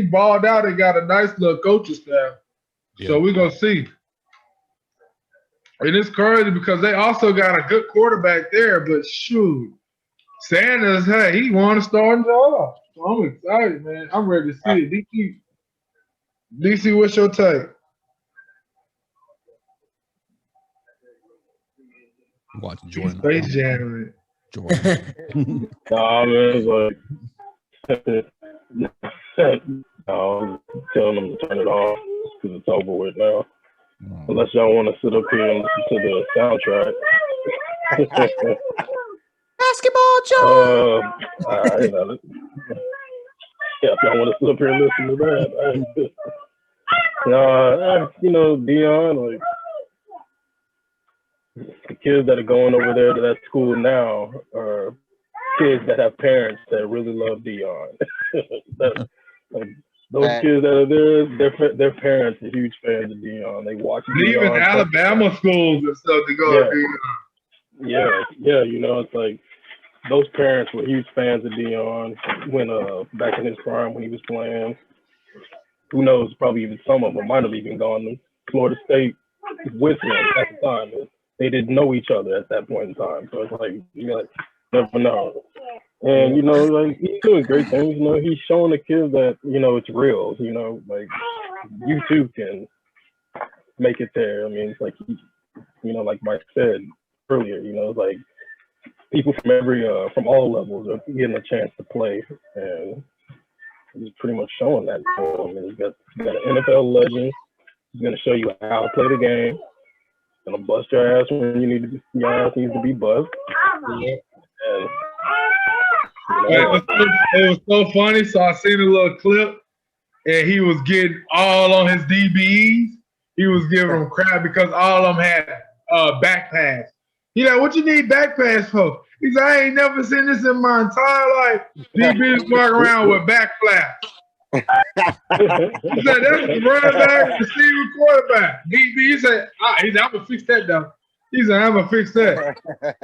balled out and got a nice little coaching staff. Yeah. So we're gonna see. And it's crazy because they also got a good quarterback there, but shoot, Sanders, hey, he won a starting job. So I'm excited, man. I'm ready to see it. DC, what's your take? Watch Jordan. Space Jam. Jordan. Nah, man, it's like I'm telling them to turn it off because it's over with now. Unless y'all want to sit up here and listen to the soundtrack. Basketball, Joe. if y'all want to sit up here and listen to that. No, Deion, like the kids that are going over there to that school now are kids that have parents that really love Deion. Those kids that are there, their parents are huge fans of Deion. They watch Deion. Even Alabama schools and stuff to go to Deion. Yeah. It's like those parents were huge fans of Deion when back in his prime when he was playing. Who knows? Probably even some of them might have even gone to Florida State with him at the time. They didn't know each other at that point in time, so it's like you never know. And like he's doing great things. He's showing the kids that it's real. Like you too can make it there. I mean, it's like like Mike said earlier. It's like people from all levels are getting a chance to play, and he's pretty much showing that. He's got an NFL legend. He's gonna show you how to play the game. Gonna bust your ass when your ass needs to be bust. Yeah. And, it was so funny. So I seen a little clip, and he was getting all on his DBs. He was giving them crap because all of them had back pass. He like, what you need back pass for? He said, I ain't never seen this in my entire life. DBs walk around with back flaps. He said, that's the running back, receiver, quarterback. DB said, I'm gonna fix that though. He said, I'm gonna fix that.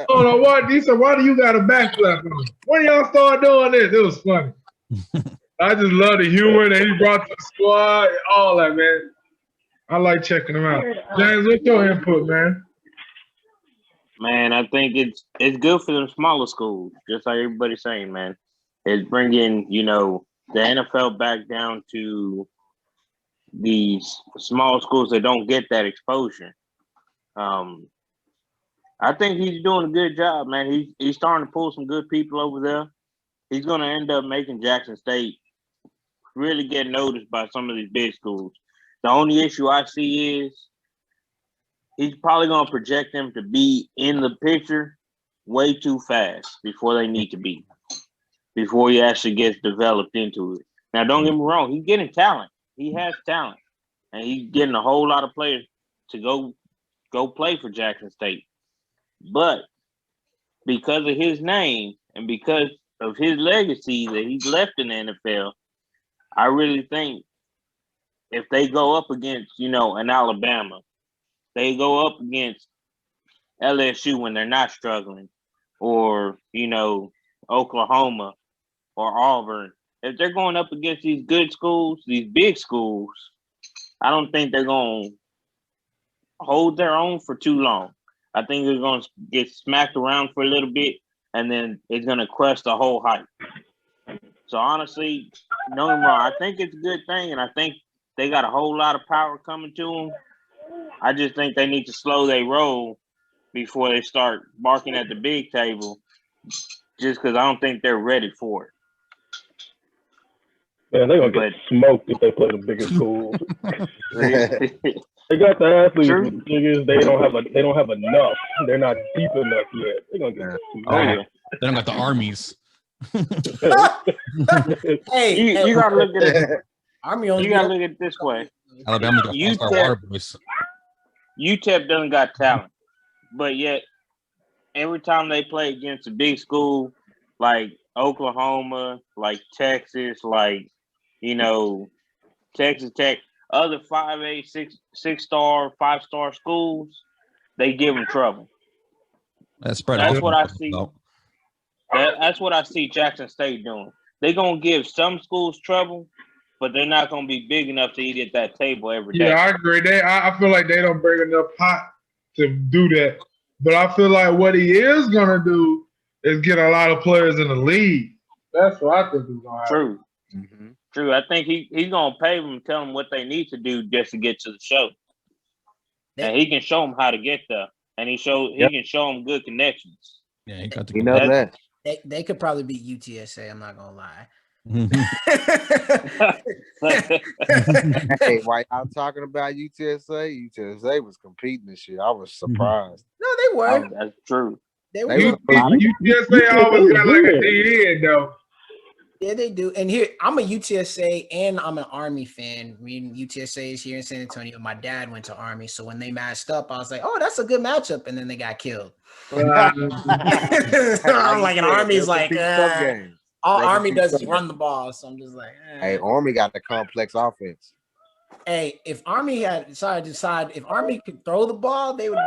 Oh no, what? He said, why do you got a back flap on? When y'all start doing this? It was funny. I just love the humor that he brought to the squad and all that, man. I like checking him out. James, what's your input, man? Man, I think it's good for them smaller schools, just like everybody's saying, man. It's bringing, the NFL back down to these small schools that don't get that exposure. I think he's doing a good job, man. He's starting to pull some good people over there. He's going to end up making Jackson State really get noticed by some of these big schools. The only issue I see is he's probably going to project them to be in the picture way too fast before they need to be, before he actually gets developed into it. Now, don't get me wrong. He's getting talent. He has talent. And he's getting a whole lot of players to go play for Jackson State. But because of his name and because of his legacy that he's left in the NFL, I really think if they go up against, an Alabama, they go up against LSU when they're not struggling, or, Oklahoma or Auburn, if they're going up against these good schools, these big schools, I don't think they're going to hold their own for too long. I think they're going to get smacked around for a little bit, and then it's going to crush the whole hype. So, honestly, don't get me wrong, I think it's a good thing, and I think they got a whole lot of power coming to them. I just think they need to slow their roll before they start barking at the big table, just because I don't think they're ready for it. Man, they're going to get smoked if they play the biggest schools. They got the athletes. But the thing is, they don't have enough. They're not deep enough yet. They're gonna get They don't got the armies. Hey, you gotta look at it. Army You gotta look at it this way. Alabama got all-star water boys. UTEP doesn't got talent, but yet every time they play against a big school like Oklahoma, like Texas, like Texas Tech, other 5A, 6-star, 5-star schools, they give them trouble. That's what I see. That's what I see Jackson State doing. They're gonna give some schools trouble, but they're not gonna be big enough to eat at that table every day. Yeah, I agree. I feel like they don't bring enough hot to do that. But I feel like what he is gonna do is get a lot of players in the league. That's what I think is gonna happen. True. Mm-hmm. True. I think he's gonna pay them, tell them what they need to do just to get to the show, and he can show them how to get there, and he can show them good connections. Yeah, he got to. You know that. They could probably beat UTSA. I'm not gonna lie. Hey, while I'm talking about UTSA was competing this year. I was surprised. No, they were. That's true. They were. UTSA always got like a DN though. Yeah, they do. And here, I'm a UTSA and I'm an Army fan. I mean, UTSA is here in San Antonio. My dad went to Army, so when they matched up, I was like, "Oh, that's a good matchup." And then they got killed. I'm like, an Army's like, all Army does is run the ball. So I'm just like, hey, Army got the complex offense. Hey, if Army had decided to decide if Army could throw the ball, they would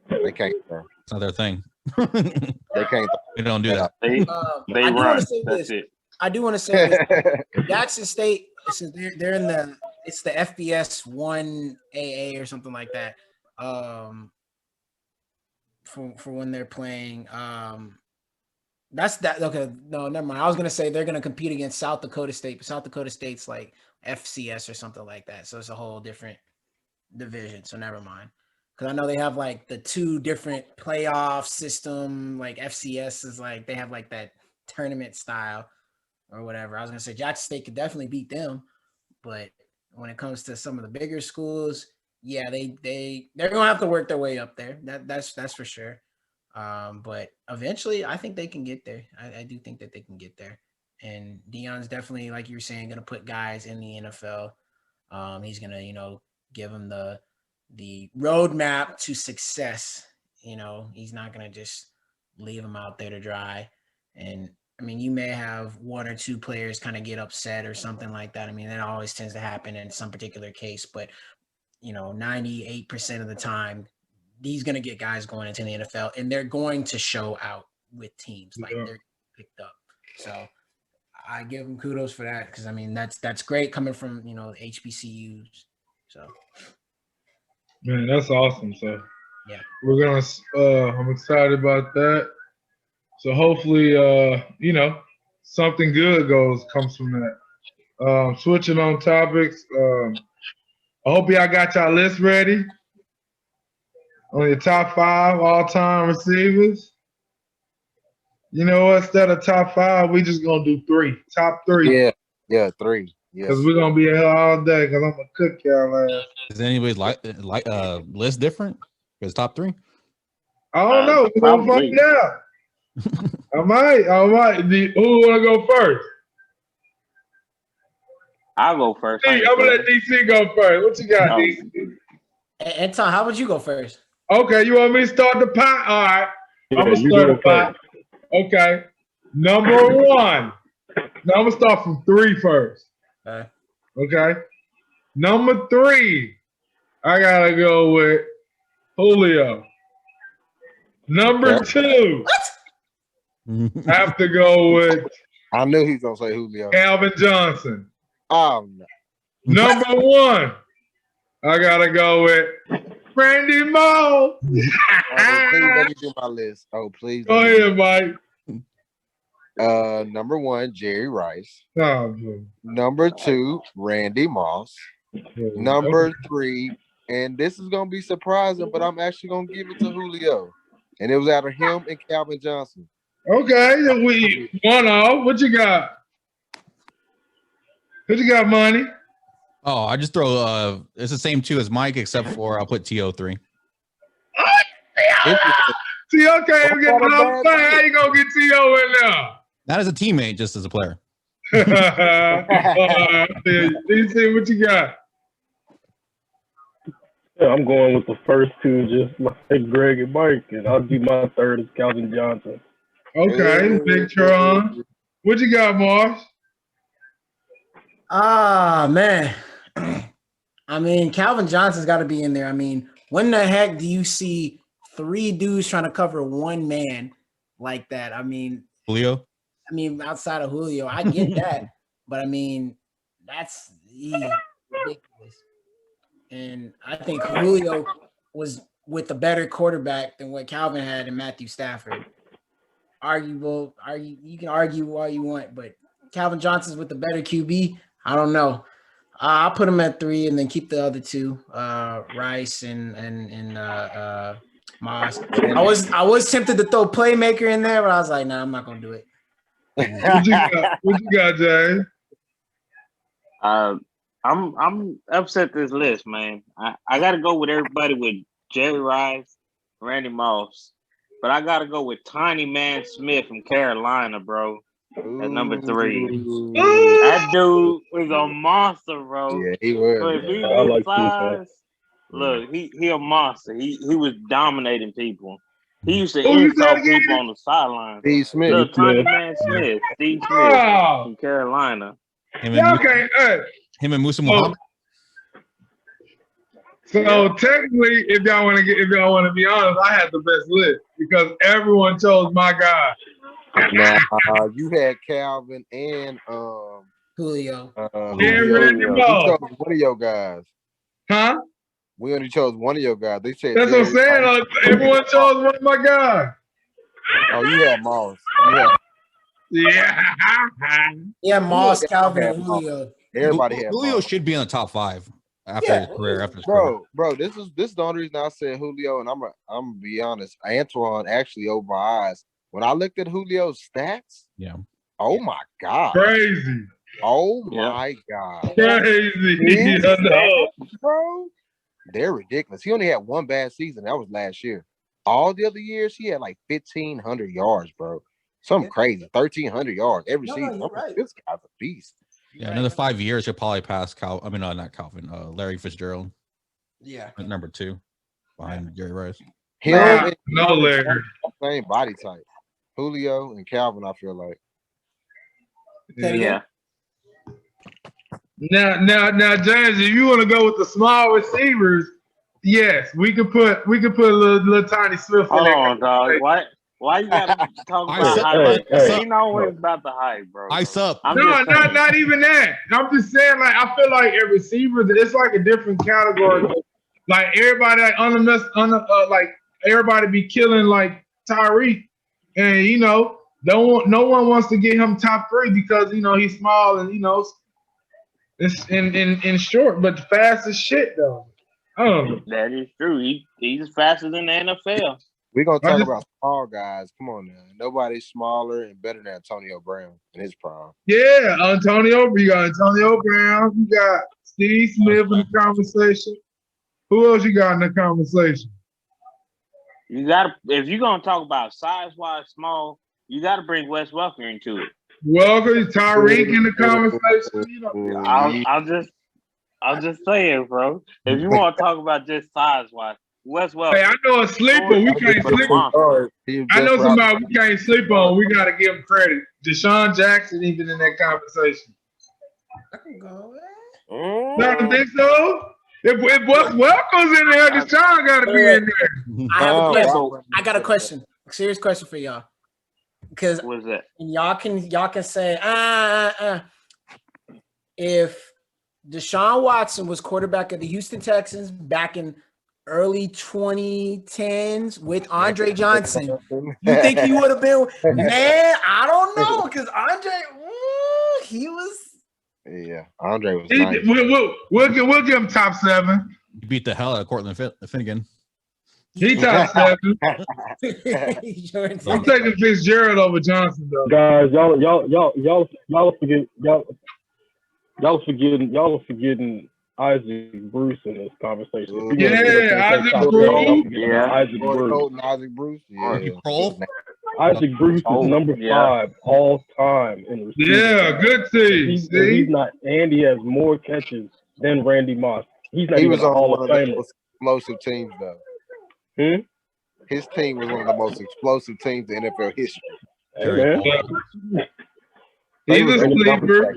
be. They can't throw. It's not their thing. They can't. They don't do that. They I do run. want to say That's this. it. I do want to say this. Jackson State, since they're in it's the FBS 1 AA or something like that. For when they're playing. That's that. Okay, no, never mind. I was gonna say they're gonna compete against South Dakota State, but South Dakota State's like FCS or something like that. So it's a whole different division. So never mind. Because I know they have like the 2 different playoff system. Like FCS is like they have like that tournament style or whatever. I was gonna say Jackson State could definitely beat them, but when it comes to some of the bigger schools, yeah, they're gonna have to work their way up there. That's for sure. But eventually, I think they can get there. I do think that they can get there. And Deion's definitely, like you were saying, gonna put guys in the NFL. He's gonna, give them the roadmap to success. He's not gonna just leave them out there to dry. And I mean, you may have 1 or 2 players kind of get upset or something like that. I mean, that always tends to happen in some particular case, but 98% of the time, he's going to get guys going into the NFL, and they're going to show out with teams like they're picked up. So I give him kudos for that because I mean that's great coming from HBCUs. So man, that's awesome. So yeah, we're gonna. I'm excited about that. So hopefully, something good comes from that. Switching on topics. I hope y'all got y'all list ready on your top 5 all-time receivers. You know what? Instead of top 5, we just gonna do 3. Top 3. Yeah, 3. Yeah. Because we're gonna be here all day. Because I'm gonna cook y'all ass. Is anybody's list different? Because top 3. I don't know. We're gonna find out. I might. Who wanna go first? I'll go first. I'm gonna let DC go first. What you got, DC? And Tom, how would you go first? Okay, you want me to start the pot? All right. Yeah, I'm gonna start the pot. Okay. Number 1. Now I'm gonna start from 3 first. Okay. Number 3, I gotta go with Julio. Number 2, I have to go with. I knew he was gonna say Julio. Calvin Johnson. Oh no. Number 1, I gotta go with Randy Moss. Please let me do my list. Oh, please. Go ahead, Mike. Number 1, Jerry Rice. Oh, Number 2, Randy Moss. Number 3, and this is gonna be surprising, but I'm actually gonna give it to Julio. And it was out of him and Calvin Johnson. Okay, we 1 off. What you got? What you got, Money? Oh, I just throw it's the same 2 as Mike, except for I'll put TO3. T.O. can't get no play. How you gonna get T.O. in there? Not as a teammate, just as a player. DC, what you got? Yeah, I'm going with the first 2, just like Greg and Mike, and I'll do my 3rd as Calvin Johnson. Okay, Big Tron. What you got, Marsh? Man. I mean, Calvin Johnson's got to be in there. I mean, when the heck do you see 3 dudes trying to cover 1 man like that? I mean, Julio? I mean, outside of Julio, I get that. But, I mean, that's ridiculous. And I think Julio was with a better quarterback than what Calvin had in Matthew Stafford. You can argue all you want, but Calvin Johnson's with the better QB. I don't know. I'll put him at 3 and then keep the other 2, Rice and Moss. I was tempted to throw Playmaker in there, but I was like, nah, I'm not gonna do it. What you got, Jay? I'm upset this list, man. I gotta go with everybody with Jerry Rice, Randy Moss, but I gotta go with Tiny Man Smith from Carolina, bro. at number 3. Ooh. That dude was a monster, bro. Yeah, he was. So if he I was like size, look, he a monster. He was dominating people. He used to Who you said insult again? people on the sidelines. Steve Smith. Little tiny Smith. man Smith, Steve Smith Oh, from Carolina. Him y'all and, can't. him and Musa Muhammad. So technically, if y'all want to be honest, I had the best list because everyone chose my guy. Now you had Calvin and Julio. Randy We Moss. chose one of your guys. Huh? We only chose one of your guys. They said That's what I'm saying. Everyone chose one of my guys. Oh, you had Moss. Yeah. Yeah, Moss, Yeah, Calvin, yeah, and Julio. Everybody had Julio Moss. should be in the top 5 after his career. After his career. Bro, this is the only reason I said Julio, and I'm gonna be honest. Antoine actually opened my eyes when I looked at Julio's stats. Yeah. Oh my god. Crazy. Oh my god. Crazy. His I know. stats, bro, they're ridiculous. He only had one bad season. That was last year. All the other years, he had like 1,500 yards, bro. Something crazy. 1,300 yards every season. You're right. This guy's a beast. Yeah, another 5 years, he'll probably pass not Calvin. Larry Fitzgerald. Yeah. At number 2, behind Jerry Rice. No, Larry. Same body type. Julio and Calvin, I feel like. Yeah. Now, James, if you want to go with the small receivers, yes, we could put a little tiny Swift in Hold there. on, dog. Why you gotta talk about hype? Ain't always about the hype, bro. Ice up. Not even that. I'm just saying, like, I feel like a receiver, it's like a different category. Like everybody, like everybody be killing like Tyreek, and no one wants to get him top 3 because he's small and it's in short, but fast as shit though. I don't know. That is true. He's faster than the NFL. We're gonna talk about small guys. Come on now. Nobody's smaller and better than Antonio Brown in his prime. Yeah, you got Antonio Brown, you got Steve Smith in the conversation. Who else you got in the conversation? You gotta, if you're gonna talk about size-wise small, you gotta bring Wes Welker into it. Welker, Tyreek in the conversation. I'm just saying, bro. If you want to talk about just size-wise, Wes Welker. Hey, I know a sleeper. We can't sleep on. I know somebody we can't sleep on. We got to give him credit. Deshaun Jackson even in that conversation. I can go. Don't think so? If Welker's in there, Deshaun got to be in there. I have a question. I got a question. Serious question for y'all. Because what's that? Y'all can say if Deshaun Watson was quarterback of the Houston Texans back in early 2010s with Andre Johnson, you think he would have been? Man, I don't know, because Andre, he was. Yeah, Andre was. We'll give him top 7. He beat the hell out of Cortland Finnegan. He top 7. I'm taking Fitzgerald over Johnson though. Guys, y'all forgetting Isaac Bruce in this conversation. Isaac Bruce. Isaac Bruce. Yeah. Isaac Bruce is number 5 all time in receiving. Yeah, good team. He's not, and he has more catches than Randy Moss. He was on one of the most explosive teams, though. His team was one of the most explosive teams in NFL history. Hey, He's a sleeper.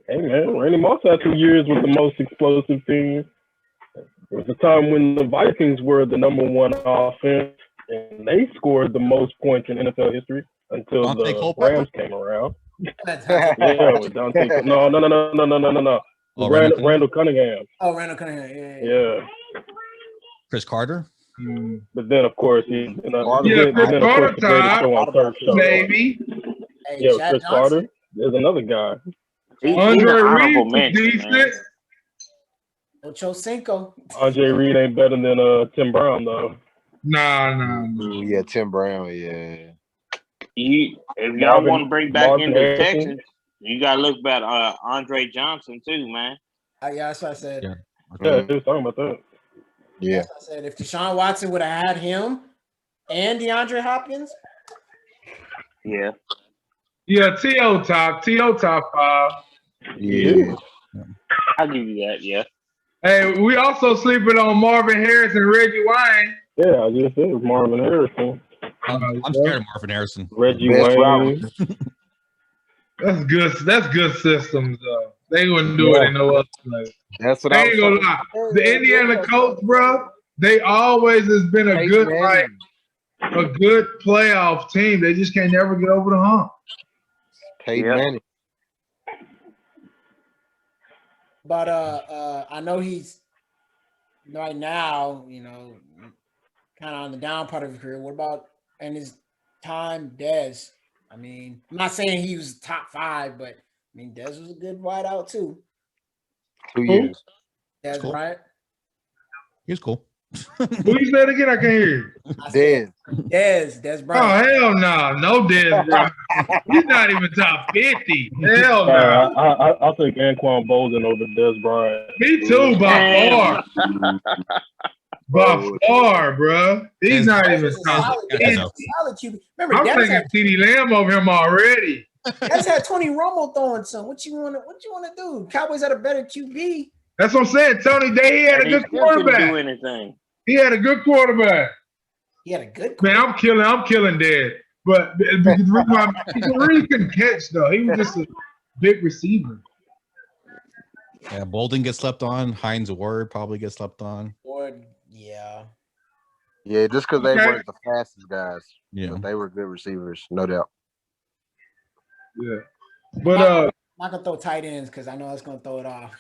Hey, man, Randy Moss had 2 years with the most explosive team. There was a time when the Vikings were the number 1 offense, and they scored the most points in NFL history until the Rams came around. Yeah, with Dante. No. Randall Cunningham. Oh, Randall Cunningham. Yeah. Chris Carter. But then, of course, Chris Carter time, maybe. Chris Carter. There's another guy. Andre Reed, decent. Ocho Cinco. Andre Reed ain't better than Tim Brown though. Nah. Yeah, Tim Brown. Yeah. If y'all want to bring back into the Texans, you gotta look at Andre Johnson too, man. Yeah, that's what I said. Yeah, he was talking about that. Yeah. I said if Deshaun Watson would have had him and DeAndre Hopkins, Yeah. Yeah, T.O. top 5. Yeah. I'll give you that, yeah. Hey, we also sleeping on Marvin Harris and Reggie Wayne. Yeah, I just said Marvin Harrison. I'm scared of Marvin Harrison. Reggie Best Wayne. That's good. That's good systems, though. They wouldn't do it in no other place. That's what I I ain't was gonna saying. lie. The Indiana Colts, bro, they always has been a Peyton good, Manning. a good playoff team. They just can't never get over the hump. Peyton Manning. But I know he's right now, kind of on the down part of his career. What about in his time, Dez? I mean, I'm not saying he was top 5, but I mean, Dez was a good wideout too. 2 years. Dez Cool. Bryant. He was cool. Who you said again? I can't hear you. Dez Oh, Bryant. hell no Dez, bro. He's not even top 50. Hell no. I'll take Anquan Bolden over Dez Bryant. Me too, by far. By far, bro. He's not even top 50. Solid QB. Remember, I'm Dez thinking had, CeeDee Lamb over him already. Dez had Tony Romo throwing some. What you want to do? Cowboys had a better QB. That's what I'm saying. Tony Day, he had a good Do quarterback. anything. He had a good quarterback. He had a good Man, I'm killing Dez. But the reason he couldn't catch, though, he was just a big receiver. Yeah, Bolden gets slept on. Hines Ward probably gets slept on. Ward, yeah. Yeah, just because they weren't the fastest guys. Yeah. But they were good receivers, no doubt. Yeah. But not gonna throw tight ends because I know it's gonna throw it off.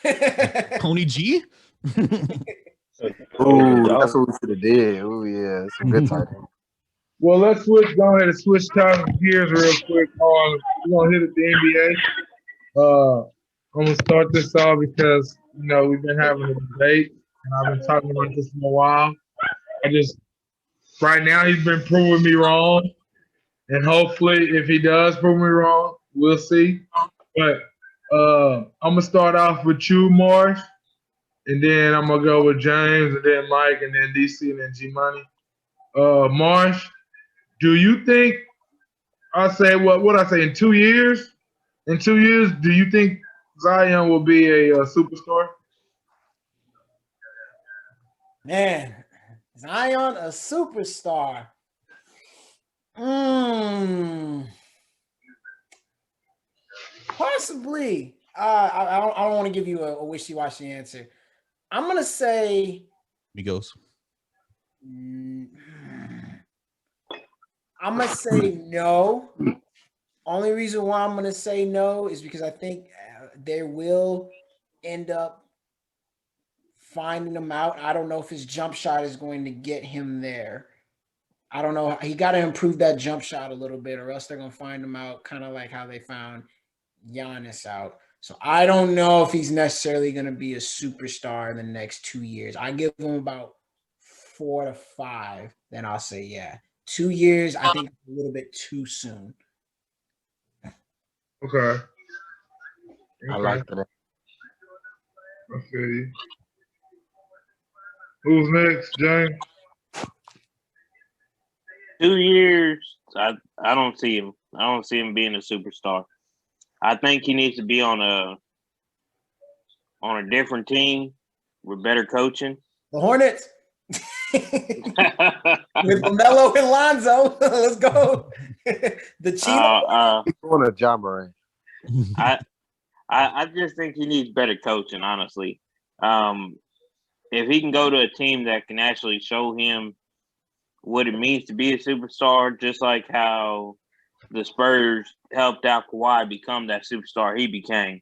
Tony G? Ooh, that's what we should have did. Ooh, yeah, it's a good tight end. well, let's go ahead and switch gears real quick. We're gonna hit at the NBA. I'm gonna start this off because we've been having a debate and I've been talking about this for a while. Right now he's been proving me wrong, and hopefully, if he does prove me wrong, we'll see. But I'm gonna start off with you, Marsh, and then I'm gonna go with James, and then Mike, and then DC, and then G Money. Marsh, do you think? I say what I say in 2 years. In 2 years, do you think Zion will be a superstar? Man, Zion a superstar. Possibly. I don't want to give you a wishy-washy answer. I'm gonna say Migos. I'm gonna say no. Only reason why I'm gonna say no is because I think they will end up finding him out. I don't know if his jump shot is going to get him there. I don't know. He got to improve that jump shot a little bit, or else they're gonna find him out, kind of like how they found Giannis out. So I don't know if he's necessarily going to be a superstar in the next 2 years. I give him about 4 to 5. Then I'll say, yeah. 2 years, I think it's a little bit too soon. Okay. I like that. I feel you. Who's next, James? 2 years, I don't see him. I don't see him being a superstar. I think he needs to be on a different team with better coaching. The Hornets. With LaMelo and Lonzo. Let's go. The Cheetah. He's going to John Moran. I just think he needs better coaching, honestly. If he can go to a team that can actually show him what it means to be a superstar, just like how the Spurs helped out Kawhi become that superstar he became.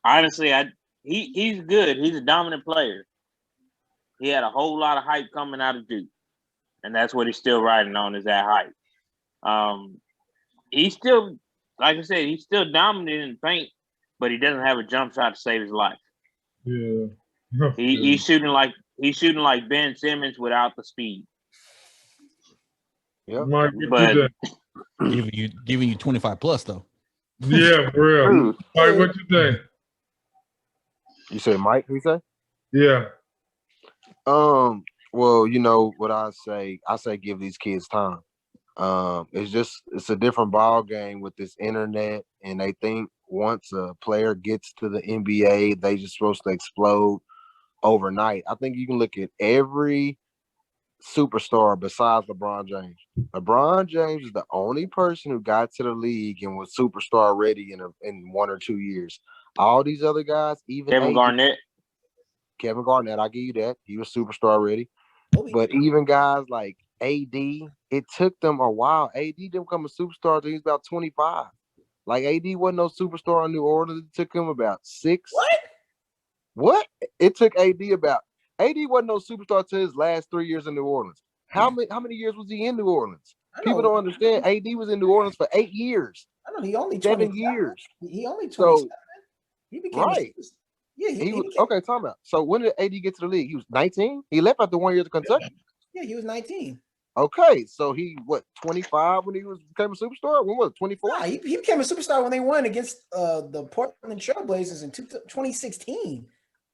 Honestly, he's good. He's a dominant player. He had a whole lot of hype coming out of Duke, and that's what he's still riding on, is that hype. He's still, like I said, he's still dominant in the paint, but he doesn't have a jump shot to save his life. Yeah. He's shooting like Ben Simmons without the speed. Yeah, Mike, but giving you 25 plus though. Yeah, for real. Mike, what you think? You said Mike? Who you say? Yeah. Well, you know what I say. I say give these kids time. It's a different ball game with this internet, and they think once a player gets to the NBA, they just supposed to explode overnight. I think you can look at every superstar besides LeBron James. LeBron James is the only person who got to the league and was superstar ready in 1 or 2 years. All these other guys, even Kevin Garnett, I give you that. He was superstar ready. But even guys like AD, it took them a while. AD didn't become a superstar until he was about 25. Like AD wasn't no superstar in New Orleans. It took him about 6. What? It took AD wasn't no superstar till his last 3 years in New Orleans. How many years was he in New Orleans? People don't understand. AD was in New Orleans for 8 years. I know he only 7 years. He only 27. So, he became he was okay. Time out. So when did AD get to the league? He was 19. He left after 1 year to Kentucky. Yeah, he was 19. Okay, so he 25 when he became a superstar? When was it? 24? Nah, he became a superstar when they won against the Portland Trailblazers in 2016.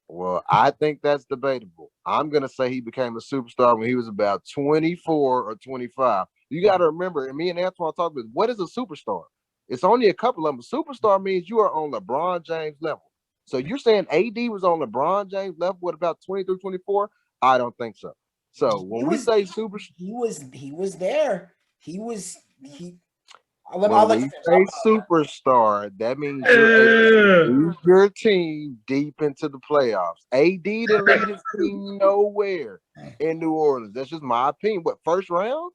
Well, I think that's debatable. I'm gonna say he became a superstar when he was about 24 or 25. You got to remember, and me and Antoine talked about what is a superstar? It's only a couple of them. A superstar means you are on LeBron James level. So you're saying AD was on LeBron James level with about 23, 24? I don't think so. So when we say superstar, he was there. When we say superstar, that means you're able to move your team deep into the playoffs. AD didn't lead his team nowhere in New Orleans. That's just my opinion. What, first round?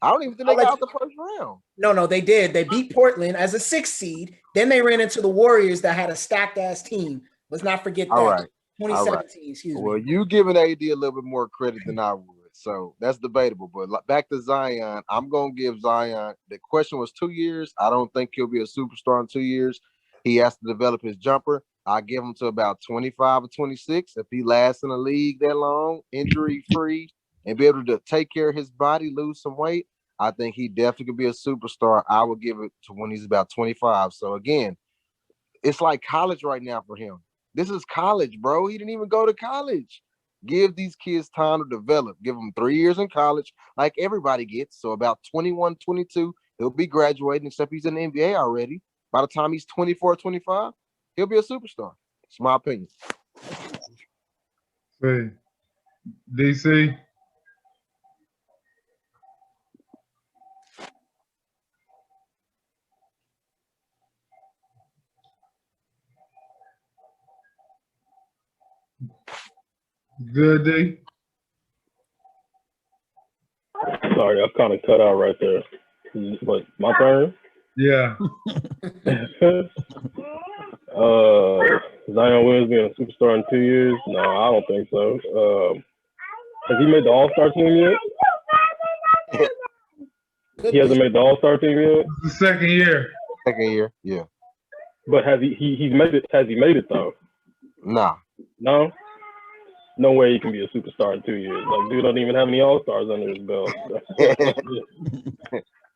I don't even think they got out the first round. No, they did. They beat Portland as a 6th seed. Then they ran into the Warriors that had a stacked ass team. Let's not forget that. All right. 2017, excuse me. Well, you giving AD a little bit more credit than I would. So that's debatable. But back to Zion, I'm going to give Zion, the question was 2 years. I don't think he'll be a superstar in 2 years. He has to develop his jumper. I give him to about 25 or 26. If he lasts in the league that long, injury-free, and be able to take care of his body, lose some weight, I think he definitely could be a superstar. I would give it to when he's about 25. So, again, it's like college right now for him. This is college, bro. He didn't even go to college. Give these kids time to develop. Give them 3 years in college like everybody gets. So about 21, 22, he'll be graduating, except he's in the NBA already. By the time he's 24, 25, he'll be a superstar. It's my opinion. See. DC? Good, D? Sorry, I kind of cut out right there. What, my turn? Yeah. Zion Williams being a superstar in 2 years? No, I don't think so. Has he made the All-Star team yet? He hasn't made the All-Star team yet? The second year. Second year, yeah. But has he's made it? Has he made it though? Nah. No. No way he can be a superstar in 2 years. Like, dude don't even have any All-Stars under his belt.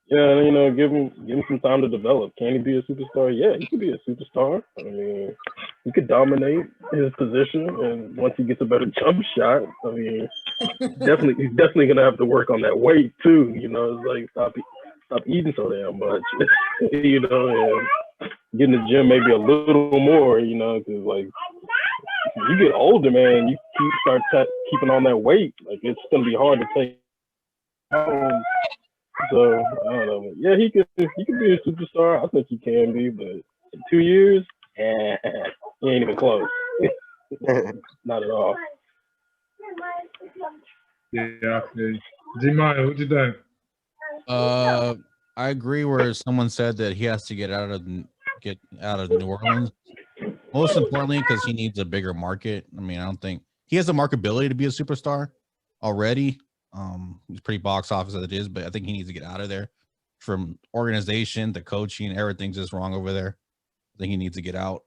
Yeah, you know, give him some time to develop. Can he be a superstar? Yeah, he could be a superstar. I mean, he could dominate his position, and once he gets a better jump shot, I mean, he's definitely gonna have to work on that weight too. You know, it's like stop eating so damn much. You know, and get in the gym maybe a little more. You know, because like you get older, man, you start keeping on that weight. Like it's gonna be hard to take home. So I don't know. Yeah, he could be a superstar. I think he can be, but in 2 years, he ain't even close. Not at all. Yeah, okay. G-Maya, what you think? I agree where someone said that he has to get out of New Orleans. Most importantly, because he needs a bigger market. I mean, I don't think he has the marketability to be a superstar already. He's pretty box office as it is, but I think he needs to get out of there. From organization, the coaching, everything's just wrong over there. I think he needs to get out.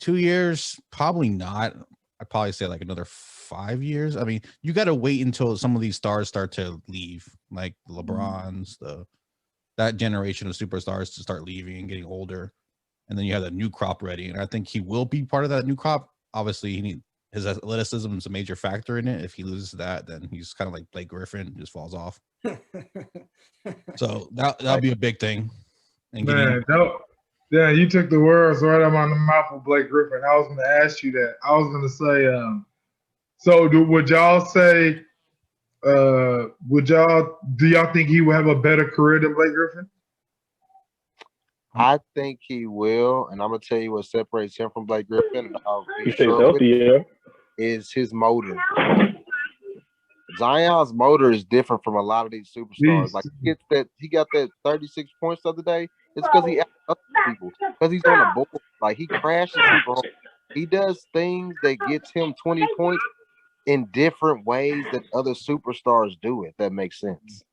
2 years, probably not. I'd probably say like another 5 years. I mean, you got to wait until some of these stars start to leave, like the LeBrons, that generation of superstars to start leaving and getting older, and then you have that new crop ready. And I think he will be part of that new crop. Obviously, his athleticism is a major factor in it. If he loses that, then he's kind of like Blake Griffin, just falls off. So that'll be a big thing. And you took the words right out of my mouth of Blake Griffin. I was going to ask you that. I was going to say, would y'all say, do y'all think he will have a better career than Blake Griffin? I think he will, and I'm gonna tell you what separates him from Blake Griffin. He stays healthy, yeah. Is his motor. Zion's motor is different from a lot of these superstars. Like he got that 36 points the other day. It's because he other people. Because he's on a board. Like he crashes people. He does things that gets him 20 points in different ways that other superstars do it. That makes sense.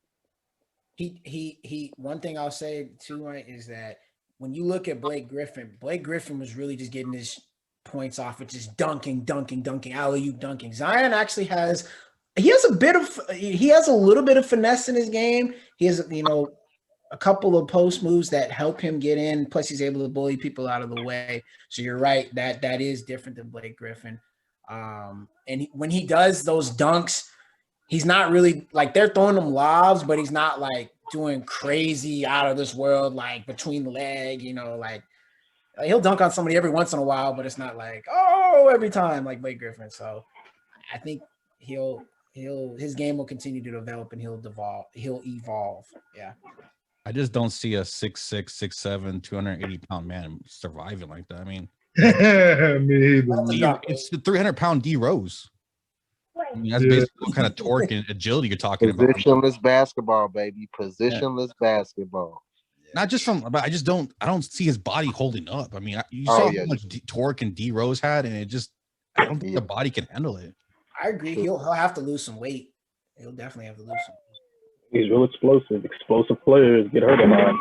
He one thing I'll say too, right, is that when you look at Blake Griffin was really just getting his points off with just dunking, alley-oop dunking. Zion actually has a little bit of finesse in his game. He has, a couple of post moves that help him get in. Plus, he's able to bully people out of the way. So you're right, that is different than Blake Griffin. When he does those dunks, he's not really like they're throwing him lobs, but he's not like doing crazy out of this world, like between the leg, like he'll dunk on somebody every once in a while, but it's not like, every time like Blake Griffin. So I think his game will continue to develop and he'll evolve. Yeah. I just don't see a 6'6", 6'7", 280-pound man surviving like that. I mean, it's the 300-pound D Rose. I mean, that's basically what kind of torque and agility you're talking about. Positionless basketball, baby. Positionless basketball. Not just but I don't see his body holding up. I mean, you saw how much torque and D Rose had, and I don't think the body can handle it. I agree. He'll have to lose some weight. He'll definitely have to lose some weight. He's real explosive. Explosive players get hurt a lot.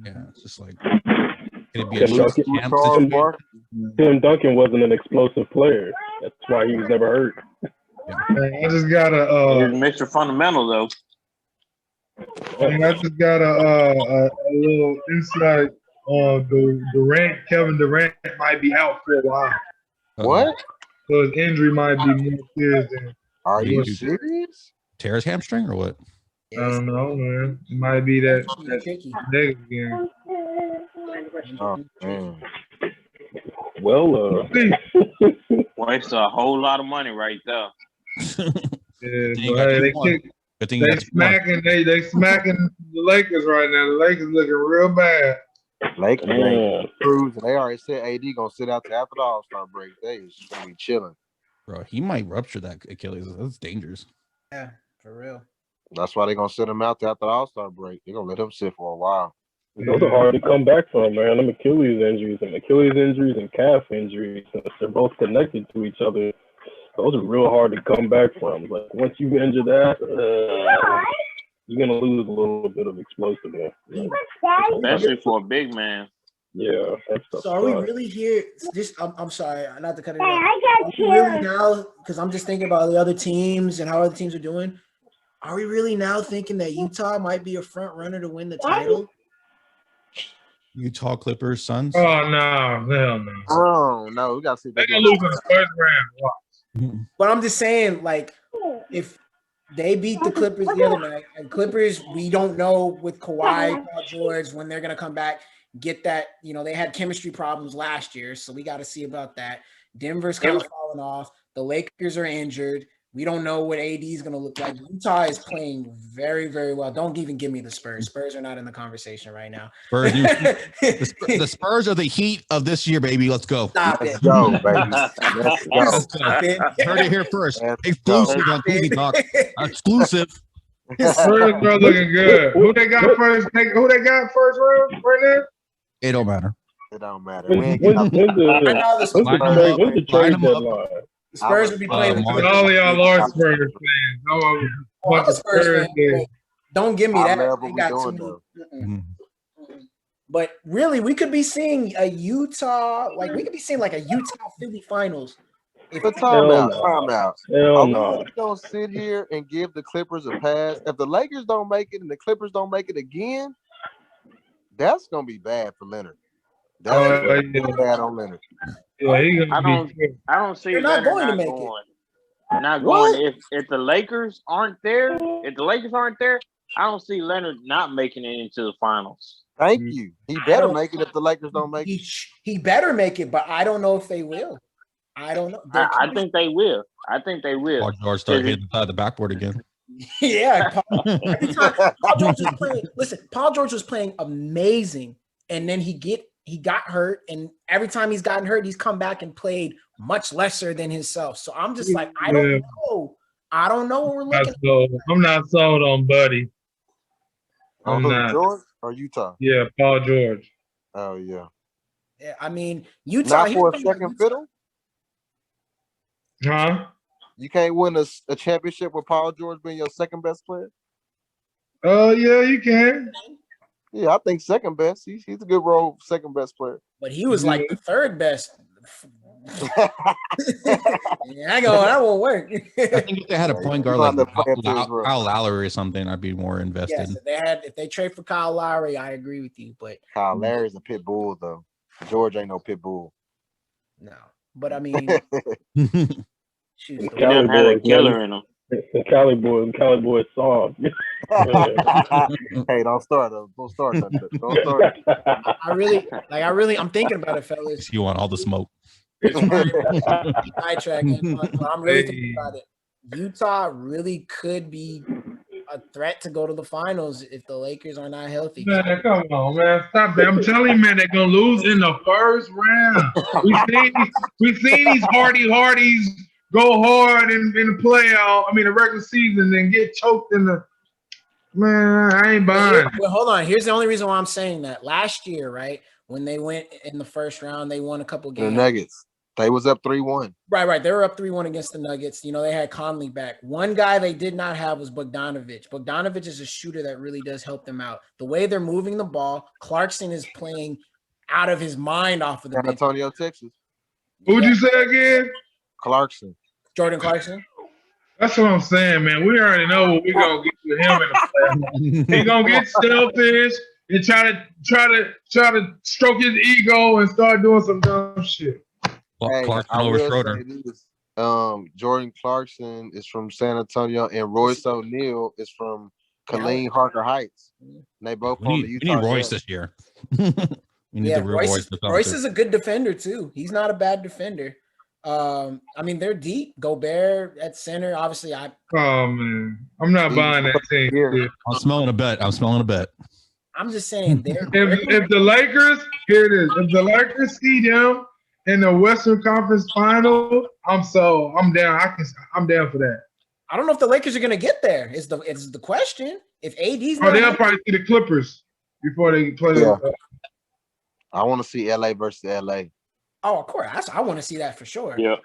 Yeah, it's just like could it be Tim Duncan wasn't an explosive player. That's why he was never hurt. Yeah. I just got a Mr. Fundamental though. I just got a little insight. Kevin Durant might be out for a while. What? So his injury might be more serious than. Are you serious? Tear his hamstring or what? I don't know, man. It might be that leg again. Oh, man. Well, it's a whole lot of money right there. Yeah, they smacking the Lakers right now. The Lakers looking real bad. Lakers ain't cruising. They already said AD gonna sit out after the All-Star break. They is gonna be chilling. Bro, he might rupture that Achilles. That's dangerous. Yeah, for real. That's why they're gonna sit him out after the All-Star break. They're gonna let him sit for a while. Those are hard to come back from, man. Them Achilles injuries and calf injuries, they're both connected to each other. Those are real hard to come back from. Like once you injure that, you're gonna lose a little bit of explosiveness. Especially for a big man. Yeah. So are we really here? I'm sorry, not to cut it off. Are we really now? Because I'm just thinking about the other teams and how other teams are doing. Are we really now thinking that Utah might be a front runner to win the title? Utah Clippers, Suns. Oh no, hell no. Oh no, we gotta see. They're gonna lose in the first round. But I'm just saying, like, if they beat the Clippers the other night, and Clippers, we don't know with Kawhi, Paul George, when they're gonna come back. Get that, they had chemistry problems last year, so we got to see about that. Denver's kind of falling off. The Lakers are injured. We don't know what AD is going to look like. Utah is playing very, very well. Don't even give me the Spurs. Spurs are not in the conversation right now. Spurs, the Spurs are the Heat of this year, baby. Let's go. Let's go, baby. Let's go. Stop it. Heard it here first. Exclusive on Tweezy Talk. Exclusive. Spurs are looking good. Who they got first? Who they got first round right now? It don't matter. It don't matter. When's the trade deadline? The Spurs will be playing. All y'all are Spurs fans. Spurs fans. Don't give me that. They got too But really, we could be seeing a Utah, we could be seeing like a Utah Philly finals. But time out. Are we gonna sit here and give the Clippers a pass? If the Lakers don't make it and the Clippers don't make it again, that's gonna be bad for Leonard. That's yeah. bad on Leonard. Yeah, he gonna I don't see They're not Leonard going to not make going. Not What? going. If the Lakers aren't there, I don't see Leonard not making it into the finals. Thank you. He better make it if the Lakers don't make it. He better make it, but I don't know if they will. I don't know. I think they will. I think they will. Paul George started hitting the side of the backboard again. Yeah, every time Paul George was playing. Listen, Paul George was playing amazing, and then he got hurt, and every time he's gotten hurt, he's come back and played much lesser than himself. So I'm just like, I don't know. I don't know what we're looking at. I'm not sold on Buddy. I'm not. George or Utah? Yeah, Paul George. Oh yeah. Yeah, I mean Utah. Not for a second fiddle. Huh? You can't win a championship with Paul George being your second best player? Yeah, you can. Yeah, I think second best. He's a good role second best player. But he was like the third best. That won't work. I think if they had a point guard like Kyle Lowry or something, I'd be more invested. Yes, if they trade for Kyle Lowry, I agree with you. But Kyle Lowry's a pit bull, though. George ain't no pit bull. No, but I mean, shoot, he done had a killer in him. The Cali boy soft. Hey, don't start. Don't start. Don't start. I'm thinking about it, fellas. You want all the smoke. Sidetracking, but I'm really thinking about it. Utah really could be a threat to go to the finals if the Lakers are not healthy. Man, come on, man. Stop that. I'm telling you, man, they're going to lose in the first round. We've seen these Hardys go hard in the playoff, the regular season, and get choked in the – man, I ain't buying. Well, hold on. Here's the only reason why I'm saying that. Last year, right, when they went in the first round, they won a couple games. The Nuggets. They was up 3-1. Right. They were up 3-1 against the Nuggets. They had Conley back. One guy they did not have was Bogdanovich. Bogdanovich is a shooter that really does help them out. The way they're moving the ball, Clarkson is playing out of his mind off of the bench. San Antonio, Texas. Who'd you say again? Clarkson. Jordan Clarkson. That's what I'm saying, man. We already know what we're gonna get with him in the playoffs. He's gonna get selfish and try to stroke his ego and start doing some dumb shit. Hey, Clarkson over Schroeder. Jordan Clarkson is from San Antonio, and Royce O'Neal is from Killeen Harker Heights. And they both on the Utah. We need Royce this year. We need the real Royce. Royce is a good defender too. He's not a bad defender. They're deep. Gobert at center. Obviously, oh man, I'm not buying that team. I'm smelling a bet. I'm just saying, if the Lakers, here it is. If the Lakers see them in the Western Conference Final, I'm down. I'm down for that. I don't know if the Lakers are going to get there. Is the question? If AD's they'll probably see the Clippers before they play. Yeah. I want to see LA versus LA. Oh, of course. I want to see that for sure. Yeah.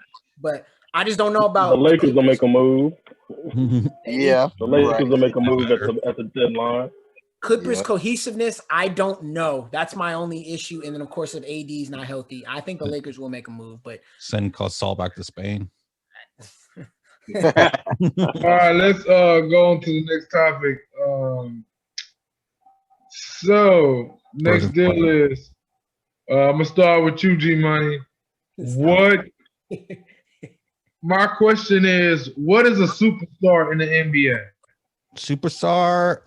But I just don't know about the Lakers will make a move. Yeah. The Lakers will make a move at the deadline. Clippers cohesiveness, I don't know. That's my only issue. And then, of course, if AD is not healthy, I think the Lakers will make a move. But send Saul back to Spain. All right, let's go on to the next topic. So next deal is I'm gonna start with you, G Money. My question is, what is a superstar in the NBA? Superstar,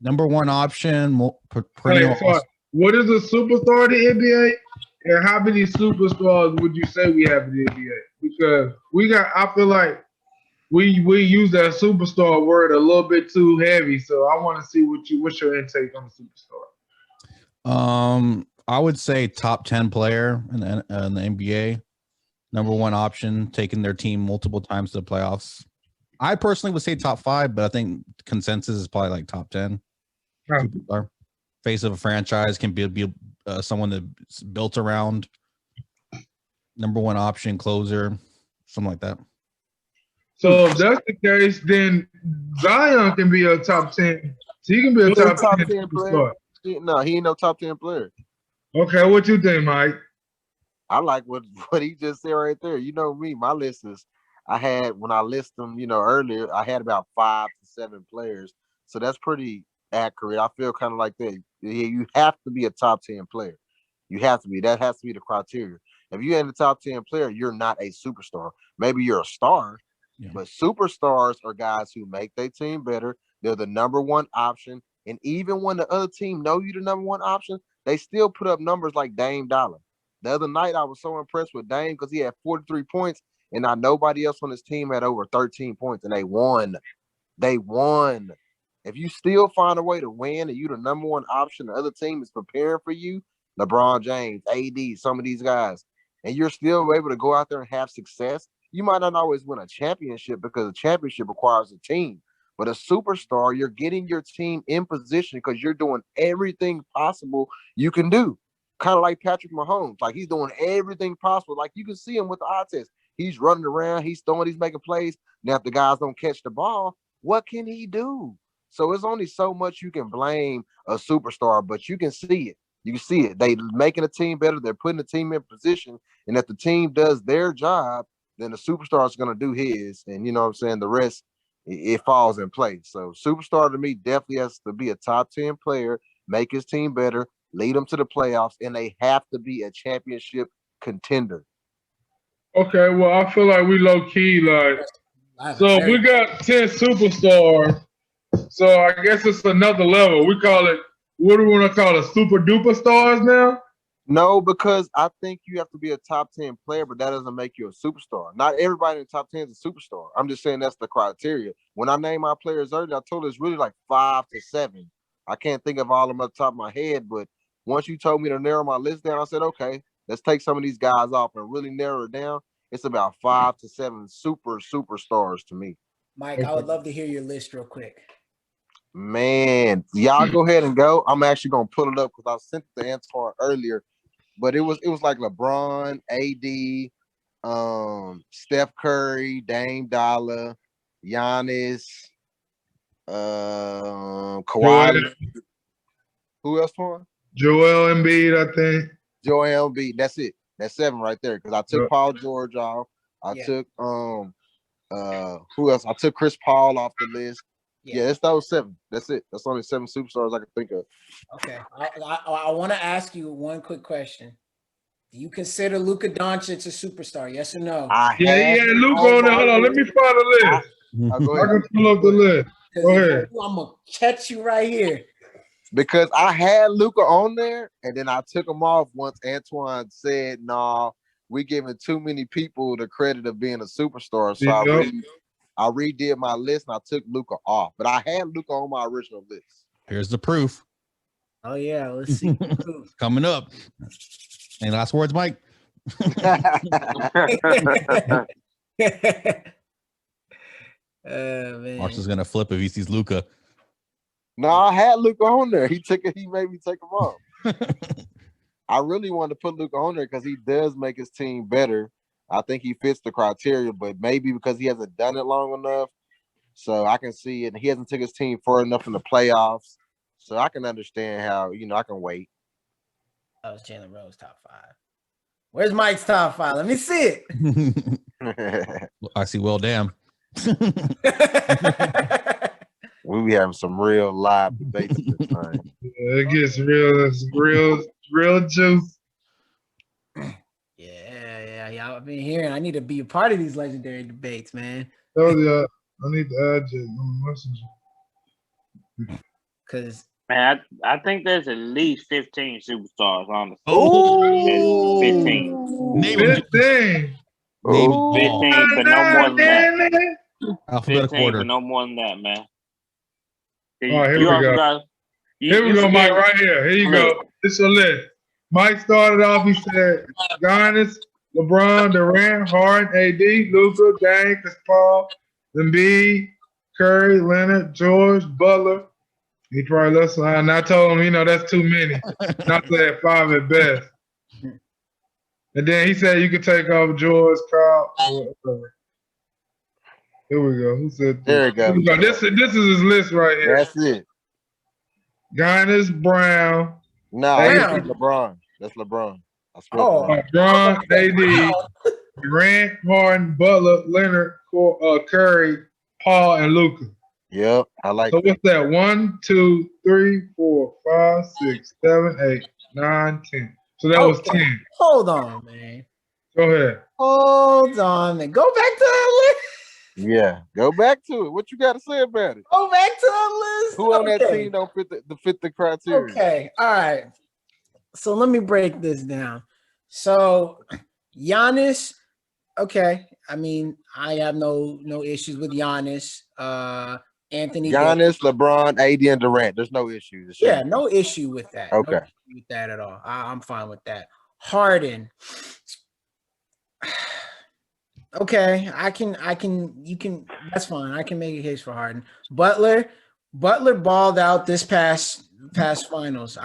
number one option. What is a superstar in the NBA, and how many superstars would you say we have in the NBA? Because I feel like we use that superstar word a little bit too heavy. So I want to see what's your intake on the superstar. I would say top 10 player in the NBA. Number one option, taking their team multiple times to the playoffs. I personally would say top 5, but I think consensus is probably like top 10. Superstar. Face of a franchise, can be someone that's built around. Number one option, closer, something like that. So if that's the case, then Zion can be a top 10. So he can be a top 10 player. No, he ain't no top 10 player. Okay, what you think, Mike? I like what he just said right there. You know me, my list is, when I list them, earlier, I had about 5 to 7 players. So that's pretty accurate. I feel kind of like that. You have to be a top 10 player. You have to be. That has to be the criteria. If you ain't the top 10 player, you're not a superstar. Maybe you're a star, but superstars are guys who make their team better. They're the number one option. And even when the other team know you the number one option, they still put up numbers like Dame Dollar. The other night, I was so impressed with Dame because he had 43 points, and now nobody else on his team had over 13 points, and they won. They won. If you still find a way to win and you the number one option, the other team is preparing for you, LeBron James, AD, some of these guys, and you're still able to go out there and have success, you might not always win a championship because a championship requires a team. But a superstar, you're getting your team in position because you're doing everything possible you can do. Kind of like Patrick Mahomes. Like, he's doing everything possible. Like, you can see him with the eye test. He's running around. He's throwing. He's making plays. Now, if the guys don't catch the ball, what can he do? So it's only so much you can blame a superstar, but you can see it. You can see it. They making a team better. They're putting the team in position. And if the team does their job, then the superstar is going to do his. And, you know what I'm saying, the rest, it falls in place. So superstar to me definitely has to be a top 10 player, make his team better, lead them to the playoffs, and they have to be a championship contender. Okay, well, I feel like we low key so we got 10 superstars. So I guess it's another level. We call it, what do we want to call it, super duper stars now? No, because I think you have to be a top 10 player, but that doesn't make you a superstar. Not everybody in the top 10 is a superstar. I'm just saying that's the criteria. When I named my players earlier, I told you it's really like 5 to 7. I can't think of all of them at the top of my head, but once you told me to narrow my list down, I said, okay, let's take some of these guys off and really narrow it down. It's about 5 to 7 superstars to me. Mike, I would love to hear your list real quick. Man, y'all go ahead and go. I'm actually gonna pull it up because I sent it to Antoine earlier, but it was like LeBron, AD, Steph Curry, Dame Dollar, Giannis, Kawhi. Who else, Twan? Joel Embiid, I think. Joel Embiid. That's it. That's 7 right there. Because I took Paul George off. I took who else? I took Chris Paul off the list. Yeah, it's those 7. That's it. That's only 7 superstars I can think of. Okay. I want to ask you one quick question. Do you consider Luka Doncic a superstar? Yes or no? Yeah, Luka on there. Hold on, let me find the list. I can pull up the list. Go ahead. I'm going to catch you right here. Because I had Luka on there, and then I took him off once Antoine said, "Nah, we giving too many people the credit of being a superstar." So I redid my list, and I took Luka off. But I had Luka on my original list. Here's the proof. Oh, yeah. Let's see. Coming up. Any last words, Mike? Man. Marsh is gonna flip if he sees Luka. No, I had Luka on there. He made me take him off. I really wanted to put Luka on there because he does make his team better. I think he fits the criteria, but maybe because he hasn't done it long enough, so I can see it. And he hasn't took his team far enough in the playoffs, so I can understand how I can wait. That was Jalen Rose top 5. Where's Mike's top 5? Let me see it. I see. Well, damn. We be having some real live debates this time. Yeah, it gets real juice. Yeah. I've been hearing. I need to be a part of these legendary debates, man. Oh yeah, I need to add you on Messenger. Cause man, I think there's at least 15 superstars on the. Oh, 15. Name 15. 15, but no more than that. Alphabetical 15, order. but no more than that, man. All right, here we go. Here we go, Mike, right here. Here you go. This is a list. Mike started off, he said, Giannis, LeBron, Durant, Harden, AD, Luka, Dame, Chris Paul, Embiid, Curry, Leonard, George, Butler. He probably left some. And I told him, that's too many. Not to have 5 at best. And then he said you could take off George, Kyle, or whatever. Here we go. Who said this? There we go. This is his list right here. That's it. Giannis, Brown. No, that's LeBron. That's LeBron. LeBron, AD, Durant, Harden, Butler, Leonard, Curry, Paul, and Luka. Yep, I like that. So what's that? 1, 2, 3, 4, 5, 6, 7, 8, 9, 10. So that was 10. Hold on, man. Go ahead. Hold on, man. Go back to the list. Yeah, go back to it. What you got to say about it? Go back to the list. Who on that team don't fit the criteria? Okay, all right. So let me break this down. So Giannis, okay. I mean, I have no issues with Giannis. Anthony Giannis, Davis. LeBron, AD, and Durant. There's no issues. Yeah, no issue with that. Okay. No issue with that at all. I'm fine with that. Harden. Okay, you can, that's fine. I can make a case for Harden. Butler balled out this past finals.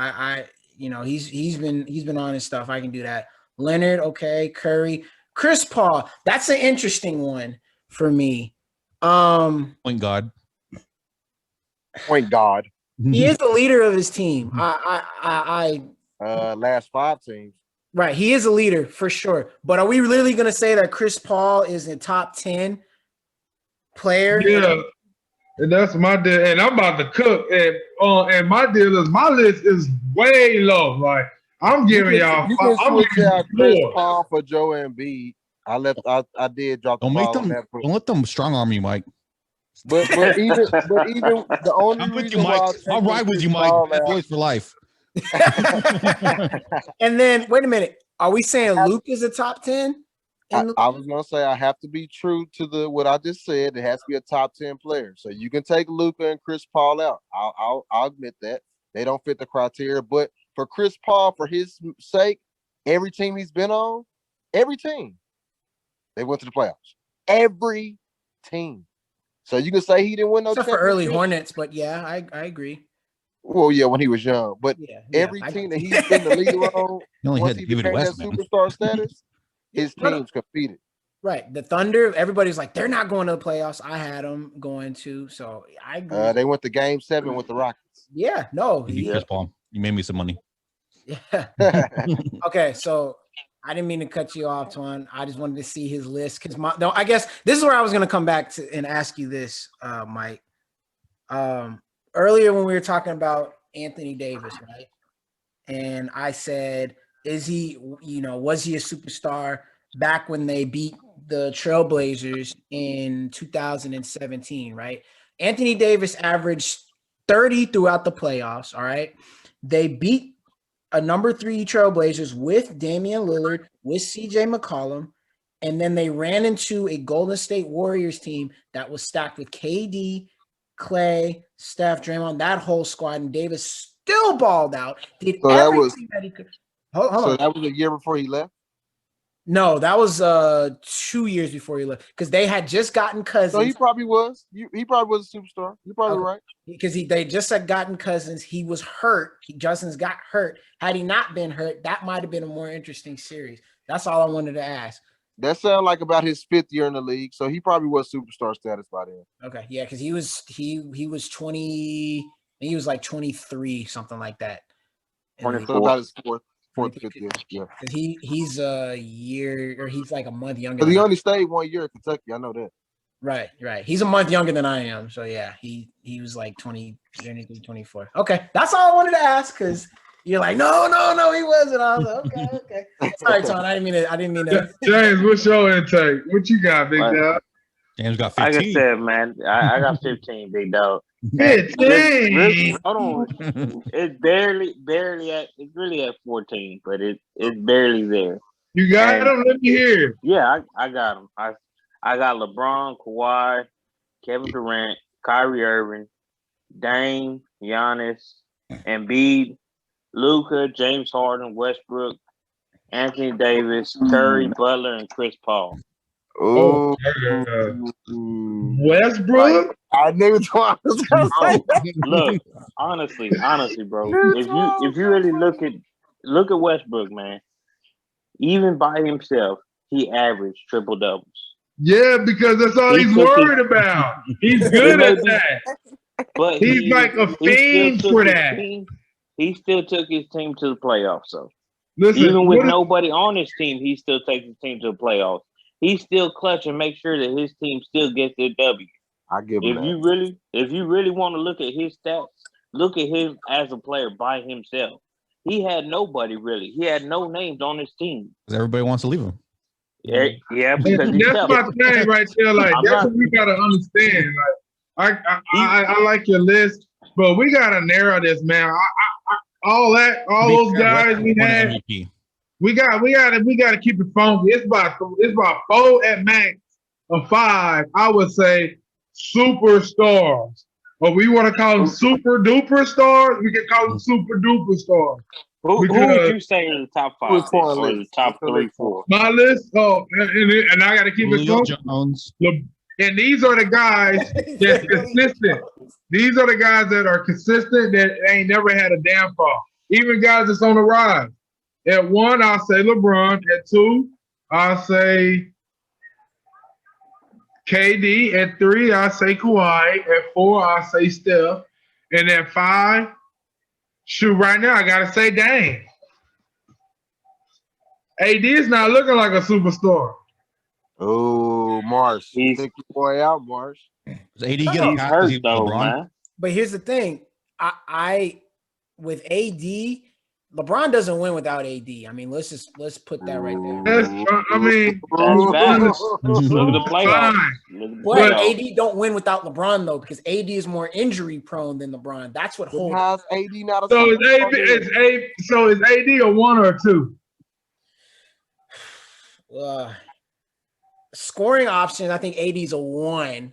He's been on his stuff. I can do that. Leonard, okay. Curry, Chris Paul. That's an interesting one for me. Point guard. He is the leader of his team. Last 5 teams. Right, he is a leader for sure. But are we really going to say that Chris Paul is a top 10 player? Yeah, and that's my deal. And I'm about to cook. And my deal is my list is way low. Like I'm giving y'all. I'm switch out Chris Paul for Joe Embiid. I did drop. Don't let them strong arm you, Mike. But even the only I'm with reason you, Mike. why I'll ride with you, Mike. Bad boys for life. And then wait a minute. Are we saying Luke is a top 10? I was gonna say I have to be true to what I just said. It has to be a top 10 player. So you can take Luka and Chris Paul out. I'll admit that they don't fit the criteria. But for Chris Paul, for his sake, every team he's been on, every team, they went to the playoffs. Every team. So you can say he didn't win no except for early Hornets, but yeah, I agree. Well, yeah, when he was young, but every I team that he's been the leader on, once he became that superstar status, his teams competed. Right, the Thunder. Everybody's like, they're not going to the playoffs. I had them going to, so I agree. They went to Game 7 with the Rockets. Yeah, no, Chris Paul, you made me some money. Yeah. Okay, so I didn't mean to cut you off, Twan. I just wanted to see his list because I guess this is where I was going to come back to and ask you this, Mike. Earlier when we were talking about Anthony Davis, right? And I said, was he a superstar back when they beat the Trailblazers in 2017, right? Anthony Davis averaged 30 throughout the playoffs, all right? They beat a number 3 Trailblazers with Damian Lillard, with CJ McCollum, and then they ran into a Golden State Warriors team that was stacked with KD, Clay, Steph, Draymond, that whole squad, and Davis still balled out. Did everything that he could. Hold on. That was a year before he left? No, that was 2 years before he left because they had just gotten Cousins. So he probably was. He probably was a superstar. You're probably right. Because they just had gotten Cousins. He was hurt. Justin's got hurt. Had he not been hurt, that might have been a more interesting series. That's all I wanted to ask. That sounds like about his 5th year in the league, so he probably was superstar status by then. Okay, yeah, because he was 20. He was like 23, something like that. 24. So about his fourth, 5th year. Yeah. He's a year, or he's like a month younger. But he only stayed 1 year in Kentucky. I know that. Right. He's a month younger than I am, so yeah, he was like 24. Okay, that's all I wanted to ask because. You're like, no, he wasn't. I was like, okay. Sorry, Ton. I didn't mean to. James, what's your intake? What you got, big dog? James got 15. Like I said, man, I got 15, big dog. 15. Hold on. It's barely at. It's really at 14, but it's barely there. You got them? Let me hear. Yeah, I got them. I got LeBron, Kawhi, Kevin Durant, Kyrie Irving, Dame, Giannis, Embiid, Luka, James Harden, Westbrook, Anthony Davis, Curry, Butler, and Chris Paul. Oh, Westbrook? I knew it was gonna say that. Look, honestly, bro. If you really look at Westbrook, man, even by himself, he averaged triple doubles. Yeah, because that's all he's worried about. He's good at that. But he's like a fiend for that. He still took his team to the playoffs. So listen, even with nobody on his team, he still takes his team to the playoffs. He's still clutch and make sure that his team still gets their W. I give him If you really want to look at his stats, look at him as a player by himself. he had nobody really. He had no names on his team. Because everybody wants to leave him. Yeah, because that's my thing right there. Like that's what we gotta understand. Like I like your list, but we gotta narrow this, man. All those guys we had. We gotta keep it funky. It's about 4 at max or 5. I would say superstars. Or we want to call them super duper stars. We can call them super duper stars. Who would you say in the top 5 or the top 3, 4? My list. Oh, and I got to keep it funky. Jones. And these are the guys that's consistent. These are the guys that are consistent that ain't never had a damn fall. Even guys that's on the rise. At 1, I'll say LeBron. At 2, I'll say KD. At 3, I'll say Kawhi. At 4, I'll say Steph. And at 5, shoot, right now, I got to say Dame. AD is not looking like a superstar. Oh, Marsh. Take your boy out, Marsh. AD getting hurt, though, man. But here's the thing. I with AD, LeBron doesn't win without AD. I mean, let's put that right there. Look at the playoffs. But AD don't win without LeBron though, because AD is more injury prone than LeBron. That's what holds. How's AD not a so is AD a 1 or a 2? Scoring option, I think AD's a 1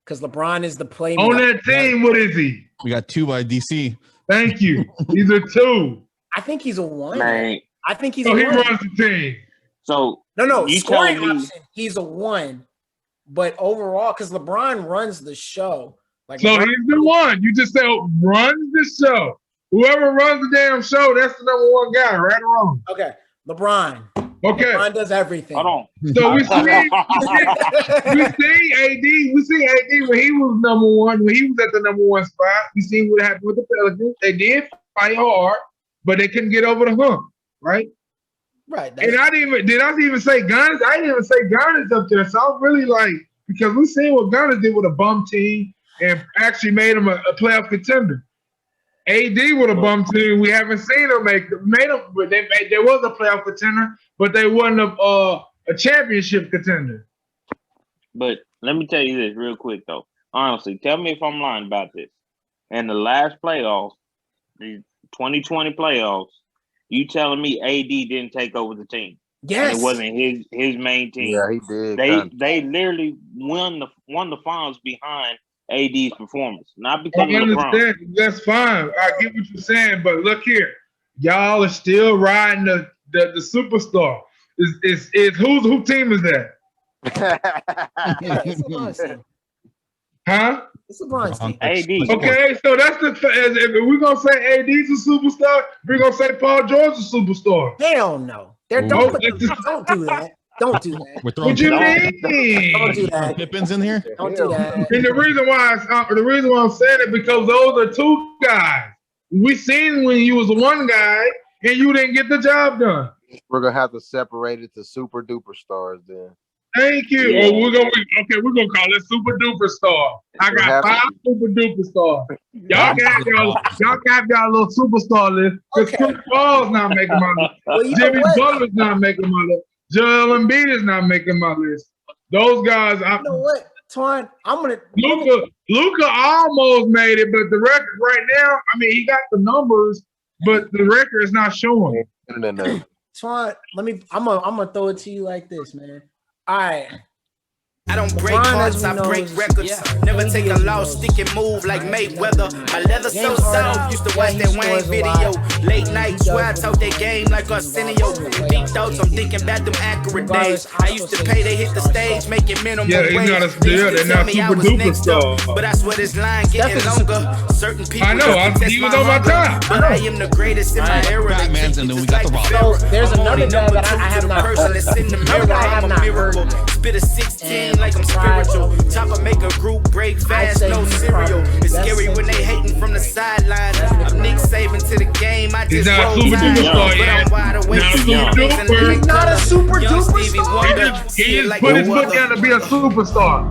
because LeBron is the playmaker. On that team, what is he? We got 2 by DC. Thank you. He's a 2. I think he's a 1. Man. I think he's so a 1. He runs the team. So no, scoring option, he's a 1. But overall, because LeBron runs the show. Like so LeBron, he's the 1. You just said runs the show. Whoever runs the damn show, that's the number 1 guy, right or wrong? Okay. LeBron. Okay. LeBron does everything. Hold on. So we see AD when he was number 1, when he was at the number 1 spot. We seen what happened with the Pelicans. They did fight hard, but they couldn't get over the hump, right? Right. And I didn't even say Giannis. I didn't even say Giannis up there. So I'm really like, because we seen what Giannis did with a bum team and actually made him a playoff contender. AD with a bum team, we haven't seen him made them. But there was a playoff contender, but they wasn't a championship contender. But let me tell you this real quick though. Honestly, tell me if I'm lying about this. In the last playoffs, the 2020 playoffs, you telling me AD didn't take over the team? Yes, and it wasn't his main team. Yeah, he did. They literally won the finals behind AD's performance, not because I understand. That's fine. I get what you're saying, but look here, y'all are still riding the superstar. Is whose team is that? It's LeBron's team. Huh? It's LeBron's team. AD. Okay, so that's if we're gonna say AD's a superstar, we're gonna say Paul George's a superstar. Hell no. Don't do that. Don't do that. We're throwing What you mean? Don't do that. Pippins in here. Don't do that. And the reason why I'm saying it because those are 2 guys. We seen when you was 1 guy and you didn't get the job done. We're gonna have to separate it to super duper stars then. Thank you. Yeah. Well, we're gonna call it super duper star. I got 5 super duper stars. Y'all can have y'all little superstar list. Because Chris Paul's not making my list. Well, Jimmy Butler's not making my list. Joel Embiid is not making my list. Those guys. You know what, Twan? Luka almost made it, but the record right now. I mean, he got the numbers, but the record is not showing. Twan, I'm gonna throw it to you like this, man. All right. I don't break hearts, I break records. Never take a loss, stick and move like Mayweather. My leather so soft, used to watch that Wayne video. Late nights where I talk that game like Arsenio. Deep thoughts, I'm thinking about them accurate days. I used to pay to hit the stage, making minimum wage. They're not super duper stars. But I swear this line getting longer. Certain people I know, he was on my top. But I am the greatest in my era. Batman's and then we got the So there's another guy that I have not heard. Spit a 16 like I'm spiritual. Chopper make a group break fast, no cereal. It's scary when they hating from the sideline. I'm Nick Saban to the game. I just not super duper star yet. He's not a super duper star. He just put his foot down to be a superstar.